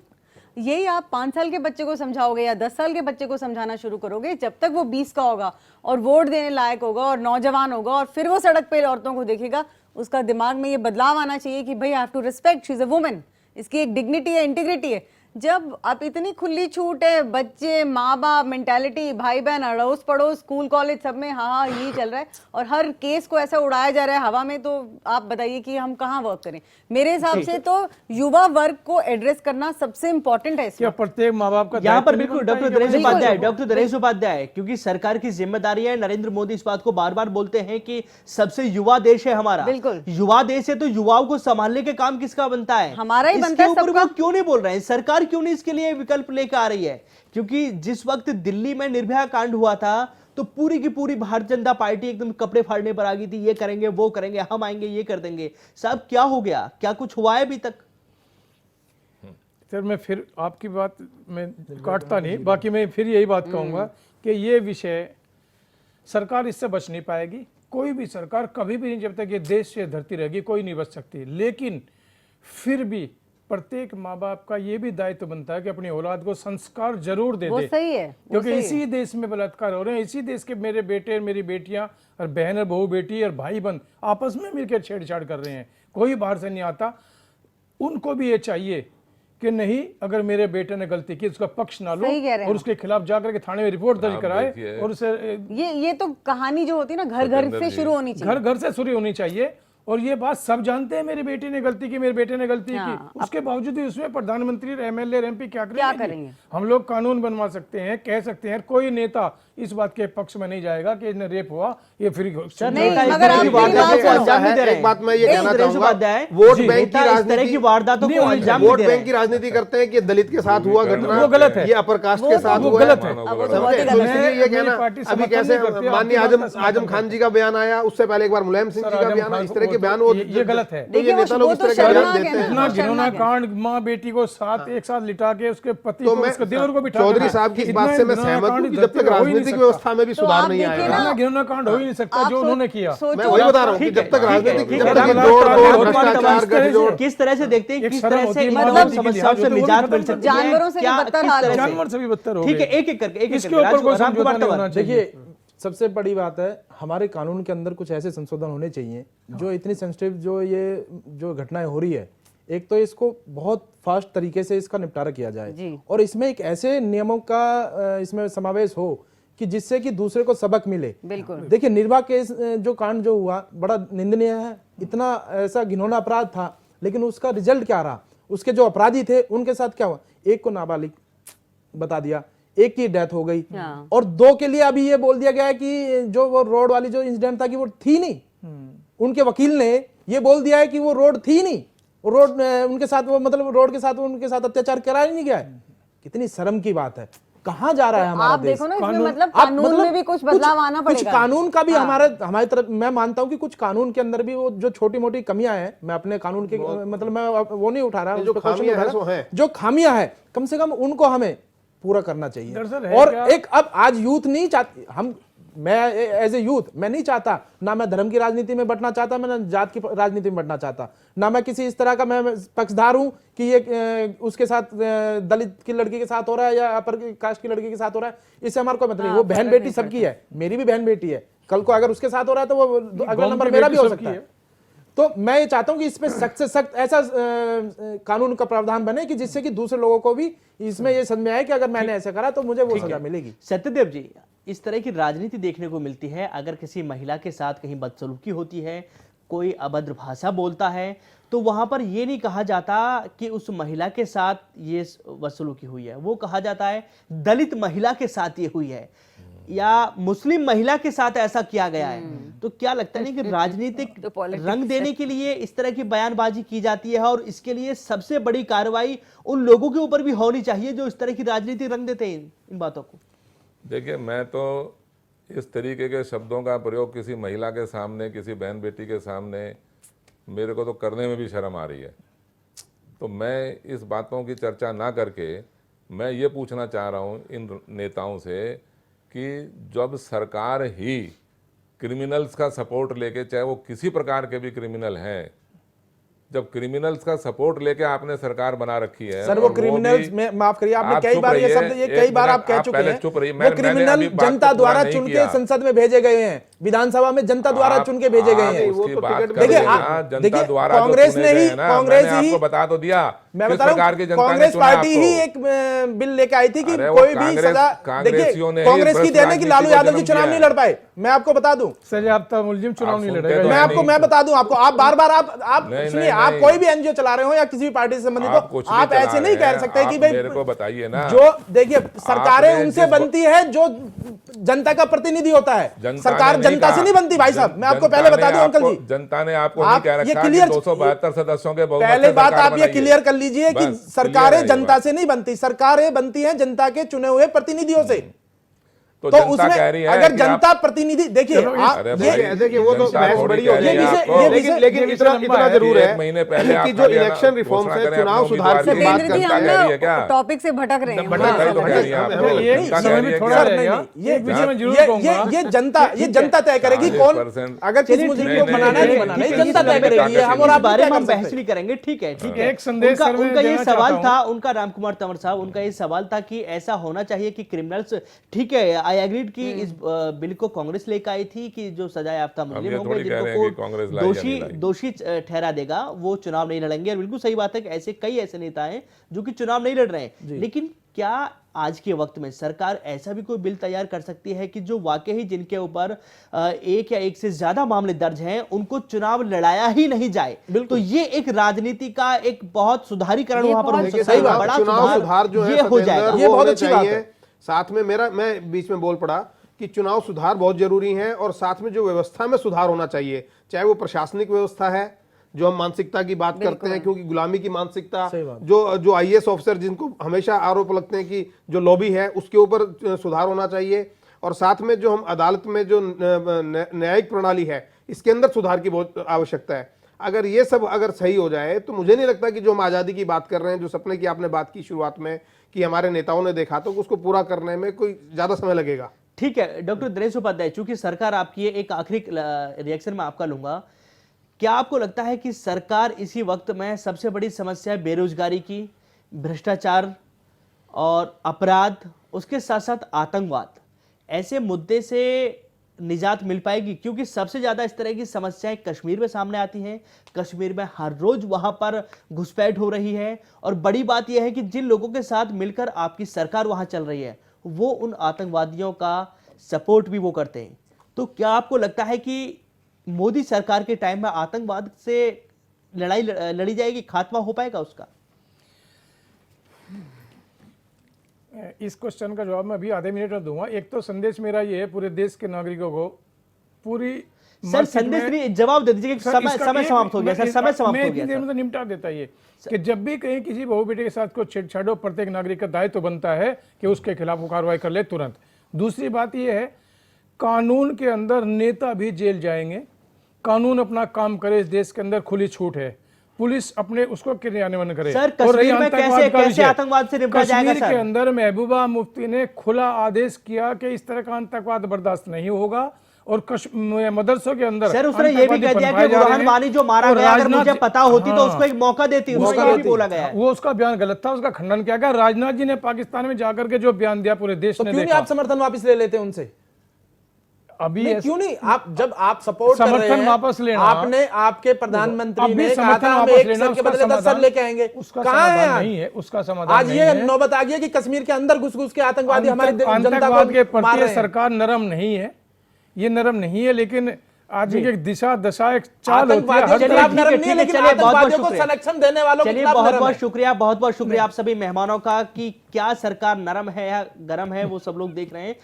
यही आप 5 साल के बच्चे को समझाओगे या 10 साल के बच्चे को समझाना शुरू करोगे, जब तक वो 20 का होगा और वोट देने लायक होगा और नौजवान होगा और फिर वो सड़क पे औरतों को देखेगा, उसका दिमाग में ये बदलाव आना चाहिए कि भाई I have to respect, she is a women. इसकी एक डिग्निटी है, इंटीग्रिटी है। जब आप इतनी खुली छूट है, बच्चे, माँ बाप, मेंटालिटी, भाई बहन, अड़ोस पड़ोस, स्कूल कॉलेज सब में हाँ यही चल रहा है और हर केस को ऐसा उड़ाया जा रहा है हवा में, तो आप बताइए कि हम कहाँ वर्क करें? मेरे हिसाब से तो युवा वर्ग को एड्रेस करना सबसे इंपॉर्टेंट है। क्या प्रत्येक माँ बाप का यहाँ पर दायित्व नहीं बिल्कुल बनता है डॉक्टर कि दरेश अपने उपाध्याय, बच्चों को- डॉक्टर दरेश उपाध्याय, क्योंकि सरकार की जिम्मेदारी है। नरेंद्र मोदी इस बात को बार बार बोलते हैं कि सबसे युवा देश है हमारा। बिल्कुल। युवा देश है तो युवाओं को संभालने के काम किसका बनता है? हमारा ही इसके बनता है ऊपर सबका। वो क्यों नहीं बोल रहे हैं? सरकार क्यों नहीं इसके लिए विकल्प लेकर आ रही है? क्योंकि जिस वक्त दिल्ली में निर्भया कांड हुआ था तो पूरी की पूरी भारतीय जनता पार्टी एकदम कपड़े फाड़ने पर आ गई थी। ये करेंगे, वो करेंगे, हम आएंगे, ये कर देंगे। साहब क्या हो गया? क्या कुछ हुआ है अभी तक? सर मैं फिर आपकी बात में काटता नहीं, बाकी मैं फिर यही बात कहूँगा कि ये विषय सरकार इससे बच नहीं पाएगी। कोई भी सरकार कभी भी नहीं, जब तक ये देश से धरती रहेगी कोई नहीं बच सकती। लेकिन फिर भी प्रत्येक माँ बाप का ये भी दायित्व बनता है कि अपनी औलाद को संस्कार जरूर दे वो दे, सही है, वो क्योंकि सही है। इसी देश में बलात्कार हो रहे हैं। इसी देश के मेरे बेटे और मेरी बेटियां और बहन और बहू बेटी और भाई बहन आपस में मिलकर छेड़छाड़ कर रहे हैं। कोई बाहर से नहीं आता। उनको भी ये चाहिए कि नहीं, अगर मेरे बेटे ने गलती की उसका पक्ष ना लो सही कह रहे हैं और उसके खिलाफ जाकर के थाने में रिपोर्ट दर्ज आप कराए देखिए। और उसे ये तो कहानी जो होती है ना घर घर सत्येंद्र से जी। शुरू होनी चाहिए। घर घर से शुरू होनी चाहिए। और ये बात सब जानते हैं, मेरे बेटे ने गलती की, मेरे बेटे ने गलती हाँ, की। उसके बावजूद भी उसमें प्रधानमंत्री, एमएलए, एमपी क्या क्या करेंगे? करेंगे? हम लोग कानून बनवा सकते हैं, कह सकते हैं। कोई नेता इस बात के पक्ष में नहीं जाएगा कि इन्हें रेप हुआ, ये फिर नहीं, नेता इस मगर तरह आप की मेरी वारदातों बात को सुनो। अंजाम नहीं दे रहे एक बात मैं ये हैं। कहना दरेश चाहूंगा, उपाध्याय, वोट जी, बैंक की नेता इस तरह की राजनीति, वारदातों को अंजाम नहीं वोट दे बैंक की रहे हैं। राजनीति करते हैं कि दलित के साथ हुआ घटना, वो गलत है। ये अपर कास्ट के साथ वो हुआ गलत है। अब वो समझे? बहुत ही तो गलत है। इसलिए ये मेरी कहना, पार्टी अभी समर्थन कैसे नहीं करती, माननीय आपकी बात का आजम खान जी का बयान आया, उससे पहले एक बार मुलायम सिंह जी का बयान आया, इस तरह के बयान वो ये गलत है। तो ये देखिए, वो नेता लोग इस तो तरह के बयान शर्मनाक देते है ना। हैं। इतना शर्मनाक घिनौना है। कांड, माँ बेटी को साथ एक साथ लिटा के उसके पति तो को, मैं उसके देवर को बिठा चौधरी साहब की इस बात से मैं सहमत हूँ कि जब तक राजनीतिक व्यवस्था में भी तो सुधार आप नहीं देखिए आएगा, ना, इतना घिनौना कांड हो ही नहीं सकता आप जो उन्होंने किया। मैं वही बता रहा हूँ कि ठीक जब है, तक ठीक है, राजनीतिक, ठीक जब है, तक ये राम तोड़ लाल फोड़, ठाकुर भ्रष्टाचार, गठजोड़, किस तरह से देखते हैं, एक किस शर्म तरह होती से है, इन मतलब तमाम समस्याओं से वो भी निजात खत्म मिल कर सकती है? जानवरों से भी क्या- बदतर किस हाल तरह है। से? जानवर से भी बदतर हो ठीक है, गए। एक एक करके इसके ऊपर कोई समझौता नहीं होना चाहिए। देखिए सबसे बड़ी बात है, हमारे कानून के अंदर कुछ ऐसे संशोधन होने चाहिए जो इतनी सेंसिटिव जो घटनाएं हो रही है, एक तो इसको बहुत फास्ट तरीके से इसका निपटारा किया जाए जी। और इसमें एक ऐसे नियमों का इसमें समावेश हो कि जिससे कि दूसरे को सबक मिले। बिल्कुल। देखिए, निर्भया केस जो कांड जो हुआ बड़ा निंदनीय है, इतना ऐसा घिनौना अपराध था, लेकिन उसका रिजल्ट क्या रहा? उसके जो अपराधी थे उनके साथ क्या हुआ? एक को नाबालिग बता दिया, एक की डेथ हो गई हाँ। और दो के लिए अभी ये बोल दिया गया है कि जो वो रोड वाली जो इंसिडेंट था कि वो थी नहीं। उनके वकील ने ये बोल दिया है कि वो रोड थी नहीं, वो रोड उनके साथ वो मतलब रोड के साथ उनके साथ अत्याचार करा ही नहीं गया है। कितनी शर्म की बात है। कहाँ जा रहा है हमारा आप देश? देखो ना, इसमें कानून- मतलब आप कानून में भी कुछ बदलाव आना कुछ पड़ेगा। कानून का भी हमारी तरफ, मैं मानता हूं कि कुछ कानून के अंदर भी वो जो छोटी मोटी कमियां हैं, मैं अपने कानून के मतलब मैं वो नहीं उठा रहा, जो उस पे क्वेश्चन खामियां नहीं हैं, उठा सो रहा। हैं। जो खामियां हैं कम से कम उनको हमें पूरा करना चाहिए। दरअसल है और क्या? एक अब आज यूथ नहीं चाहती, मैं एज ए यूथ मैं नहीं चाहता, ना मैं धर्म की राजनीति में बटना चाहता, मैं ना जात की राजनीति में बटना चाहता, ना मैं किसी इस तरह का मैं पक्षधार हूं कि ये उसके साथ दलित की लड़की के साथ हो रहा है या अपर कास्ट की लड़की के साथ हो रहा है, इससे हमारा कोई मतलब नहीं। वो बहन बेटी सबकी है, मेरी भी बहन बेटी है, कल को अगर उसके साथ हो रहा है तो वो अगला नंबर मेरा भी हो सकता है। तो मैं ये चाहता हूं कि इस पे सख्त से सख्त ऐसा कानून का प्रावधान बने कि जिससे कि दूसरे लोगों को भी इसमें ये समझ में आए कि अगर मैंने ऐसा करा तो मुझे वो सजा मिलेगी। सत्यदेव जी, इस तरह की राजनीति देखने को मिलती है। अगर किसी महिला के साथ कहीं बदसलूकी होती है, कोई अभद्र भाषा बोलता है, तो वहां पर यह नहीं कहा जाता कि उस महिला के साथ ये बदसलूकी हुई है, वो कहा जाता है दलित महिला के साथ ये हुई है या मुस्लिम महिला के साथ ऐसा किया गया है। तो क्या लगता है कि राजनीतिक तो politics रंग देने के लिए इस तरह की बयानबाजी की जाती है, और इसके लिए सबसे बड़ी कार्रवाई उन लोगों के ऊपर भी होनी चाहिए जो इस तरह की राजनीतिक रंग देते हैं इन बातों को। देखिए, मैं तो इस तरीके के शब्दों का प्रयोग किसी महिला के सामने, किसी बहन बेटी के सामने, मेरे को तो करने में भी शर्म आ रही है। तो मैं इस बातों की चर्चा ना करके मैं ये पूछना चाह रहा हूँ इन नेताओं से कि जब सरकार ही क्रिमिनल्स का सपोर्ट लेके, चाहे वो किसी प्रकार के भी क्रिमिनल हैं, जब क्रिमिनल्स का सपोर्ट लेके आपने सरकार बना रखी है, सर वो और क्रिमिनल्स भी- में माफ करिए, आपने आप कई चुप बार ये रहिए, शब्द ये एक कई बार मिनट, आप कह चुके पहले हैं। चुप रहिए। वो मैंने क्रिमिनल अभी बात को जनता पूरा द्वारा नहीं चुन के किया। संसद में भेजे गए हैं, विधानसभा में जनता द्वारा आप- चुन के भेजे गए आप हैं। वो उसकी तो बात टिकट कर देखिए, रहे हैं आप- ना, जनता देखिए, द्वारा जो कांग्रेस चुने ने गए ही- हैं ना, कांग्रेस मैंने ही- आपको बता तो दिया मैं किस बता रहा प्रकार की हूं, जनता ने कांग्रेस चुना पार्टी ही आपको। एक बिल लेके आई थी कि अरे वो कोई भी कांग्रेस- सजा, कांग्रेसियों ने देखिए ही कांग्रेस की भ्रष्ट देने की लालू राजनीति को यादव जी जन्म चुनाव दिया नहीं है। लड़ पाए। मैं आपको बता दूं, सजायाफ्ता मुलजिम चुनाव आप नहीं सुनते लड़ेगा। तो मैं है आपको नहीं। मैं बता दूं आपको, आप बार बार आप नहीं, सुनिए, नहीं, आप नहीं। कोई भी एनजीओ चला रहे हो या किसी भी पार्टी से संबंधित आप हो, कुछ आप भी चला ऐसे नहीं रहे कह हैं, सकते कि आप भाई मेरे को बताइए ना। जो देखिए सरकारें आपने उनसे जिस- बनती है जो जनता का प्रतिनिधि होता है। जनता सरकार ने नहीं जनता से कहा। नहीं बनती भाई साहब, मैं आपको जनता पहले ने बता दूं अंकल आपको- जी। जनता ने आपको आप नहीं कह ये रखा कि clear- 272 सदस्यों के बहुमत पहले से बात सरकार आप ये बनाइए। क्लियर कर लीजिए कि बस, सरकारें clear है ये जनता बात। से नहीं बनती, सरकारें बनती हैं जनता के चुने हुए प्रतिनिधियों से। तो तो जनता उसमें कह रही है अगर कि जनता आप- प्रतिनिधि देखिए आप अरे ये भाई, देखिए वो तो जनता बहस थोड़ी बड़ी कह हो रही है जाएगी। आपको। ये लेकिन विषय- लेकिन ये इतना विषय इतना लंबा है। जरूर है एक महीने पहले आप कि जो खाली इलेक्शन रिफॉर्म्स घोषणा है, करें, चुनाव अपने सुधार की उम्मीदवार बात की सत्येंद्र जी, करते हम जनता कह रही है क्या? लोग टॉपिक से भटक रहे हैं। भटक हाँ, रही तो हाँ, कह रही है हाँ। आपको। एक जनता समय कह में रही है थोड़ा क्या? सर, रहेगा। नहीं, ये एक विषय में जरूर ये कहूंगा। ये जनता तय करेगी कौन 40% अगर किस मुद्दे नहीं, को नहीं, बनाना नहीं, नहीं नहीं, बनाना, ठीक ये है, जनता इसमें तय करेगी। ये हम और इस आप बारे में क्या हम कर बहस सकते नहीं करेंगे, ठीक है, ठीक है। एक संदेश उनका सर मैं उनका ये देना सवाल चाहता था, उनका रामकुमार तंवर साहब, उनका ये सवाल था कि ऐसा होना चाहिए कि क्रिमिनल्स, ठीक है, आई एग्रीड कि इस बिल को कांग्रेस लेकर आई थी कि जो सजा याफ्ता मुजरिम ये होंगे थोड़ी कह रहे हैं कि जिनको कांग्रेस कोर्ट लाई या दोषी नहीं लाई। दोषी ठहरा देगा वो चुनाव नहीं लड़ेंगे। और बिल्कुल सही बात है कि ऐसे कई ऐसे नेता हैं जो कि चुनाव नहीं लड़ रहे हैं। लेकिन क्या आज के वक्त में सरकार ऐसा भी कोई बिल तैयार कर सकती है कि जो वाकई ही जिनके ऊपर एक या एक से ज्यादा मामले दर्ज हैं उनको चुनाव लड़ाया ही नहीं जाए? तो ये एक राजनीति का एक बहुत सुधारीकरण ये वहां पर हो बहुत- सकता है, चुनाव बड़ा सुधार जो है ये हो जाएगा। सत्येंद्र, ये वो बहुत होने अच्छी बात चाहिए। है। साथ में मैं बीच में बोल पड़ा कि चुनाव सुधार बहुत जरूरी है और साथ में जो व्यवस्था में सुधार होना चाहिए, चाहे वो प्रशासनिक व्यवस्था है, जो हम मानसिकता की बात करते हैं, क्योंकि गुलामी की मानसिकता, सही बात। जो आईएएस ऑफिसर जिनको हमेशा आरोप लगते हैं कि जो लॉबी है उसके ऊपर सुधार होना चाहिए, और साथ में जो हम अदालत में जो न्यायिक प्रणाली है इसके अंदर सुधार की बहुत आवश्यकता है। अगर ये सब अगर सही हो जाए तो मुझे नहीं लगता कि जो हम आज़ादी की बात कर रहे हैं, जो सपने की आपने बात की शुरुआत में कि हमारे नेताओं ने देखा, तो उसको पूरा करने में कोई ज़्यादा समय लगेगा। ठीक है डॉक्टर दिनेश उपाध्याय, चूंकि सरकार आपकी एक आखिरी रिएक्शन में आपका लूंगा, क्या आपको लगता है कि सरकार इसी वक्त में सबसे बड़ी समस्या बेरोजगारी की, भ्रष्टाचार और अपराध, उसके साथ साथ आतंकवाद, ऐसे मुद्दे से निजात मिल पाएगी? क्योंकि सबसे ज्यादा इस तरह की समस्याएं कश्मीर में सामने आती हैं। कश्मीर में हर रोज वहां पर घुसपैठ हो रही है और बड़ी बात यह है कि जिन लोगों के साथ मिलकर आपकी सरकार वहां चल रही है वो उन आतंकवादियों का सपोर्ट भी वो करते हैं। तो क्या आपको लगता है कि मोदी सरकार के टाइम में आतंकवाद से लड़ाई लड़ी जाएगी, खात्मा हो पाएगा उसका? इस क्वेश्चन का जवाब मैं अभी आधे मिनट में दूंगा। एक तो संदेश मेरा ये है पूरे देश के नागरिकों को, पूरी सर संदेश नहीं, जवाब दे दीजिए। समय समाप्त हो गया सर, समय समाप्त हो गया। मैं निपटा देता ये कि जब भी कहीं किसी बहू बेटे के साथ कोई छेड़छाड़ हो, प्रत्येक नागरिक का दायित्व तो बनता है कि उसके खिलाफ वो कार्रवाई कर ले तुरंत। दूसरी बात ये है, कानून के अंदर नेता भी जेल जाएंगे, कानून अपना काम करे, इस देश के अंदर खुली छूट है, पुलिस अपने उसको क्रियान्वयन करे। सर कश्मीर में कैसे आतंकवाद से निपटा जाएगा? कश्मीर के अंदर महबूबा मुफ्ती ने खुला आदेश किया कि इस तरह का आतंकवाद बर्दाश्त नहीं होगा और मदरसों के अंदर सर उसने ये भी कह दिया कि बुरहान वानी जो मारा गया, अगर मुझे पता होती तो उसको एक मौका देती, उसको भी बोला गया। वो उसका बयान गलत था, उसका खंडन किया गया। राजनाथ जी ने पाकिस्तान में जाकर के जो बयान दिया पूरे देश ने क्यों नहीं आप समर्थन वापस ले लेते उनसे? अभी क्यों नहीं? आप जब आप सपोर्ट कर रहे हैं, वापस लेना, आपने आपके प्रधानमंत्री ने कहा था हम वापस 1 सर के बदले 10 सर लेके आएंगे, उसका कहां है समाधान नहीं है, उसका समाधान आज ये नौबत आ गई है कि कश्मीर के अंदर घुस-घुस के आतंकवादी हमारी जनता आतंकवाद के को मार रहे प्रति हैं। सरकार नरम नहीं है, ये नरम नहीं है, लेकिन आदमी की एक दिशा दशा एक चाल होती है। आतंकवादियों के खिलाफ नरम नहीं है, लेकिन आतंकवादियों को संरक्षण देने वालों के चलिए खिलाफ बहुत नरम बहुत है। शुक्रिया, बहुत बहुत शुक्रिया आप सभी मेहमानों का कि क्या सरकार नरम है या गरम है वो सब लोग देख रहे हैं।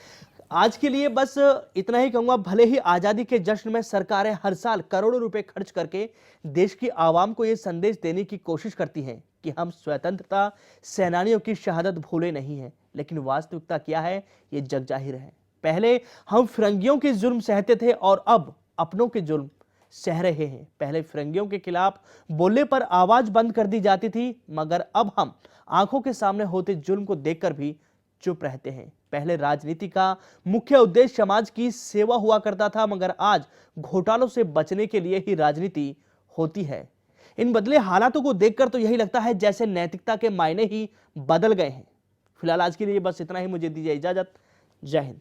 आज के लिए बस इतना ही कहूंगा, भले ही आजादी के जश्न में सरकारें हर साल करोड़ों रुपए खर्च करके देश की आवाम को यह संदेश देने की कोशिश करती हैं कि हम स्वतंत्रता सेनानियों की शहादत भूले नहीं हैं, लेकिन वास्तविकता क्या है ये जग जाहिर है। पहले हम फिरंगियों के जुल्म सहते थे और अब अपनों के जुल्म सह रहे हैं। पहले फिरंगियों के खिलाफ बोलने पर आवाज बंद कर दी जाती थी, मगर अब हम आंखों के सामने होते जुल्म को देखकर भी चुप रहते हैं। पहले राजनीति का मुख्य उद्देश्य समाज की सेवा हुआ करता था, मगर आज घोटालों से बचने के लिए ही राजनीति होती है। इन बदले हालातों को देखकर तो यही लगता है जैसे नैतिकता के मायने ही बदल गए हैं। फिलहाल आज के लिए बस इतना ही, मुझे दीजिए इजाजत। जय हिंद।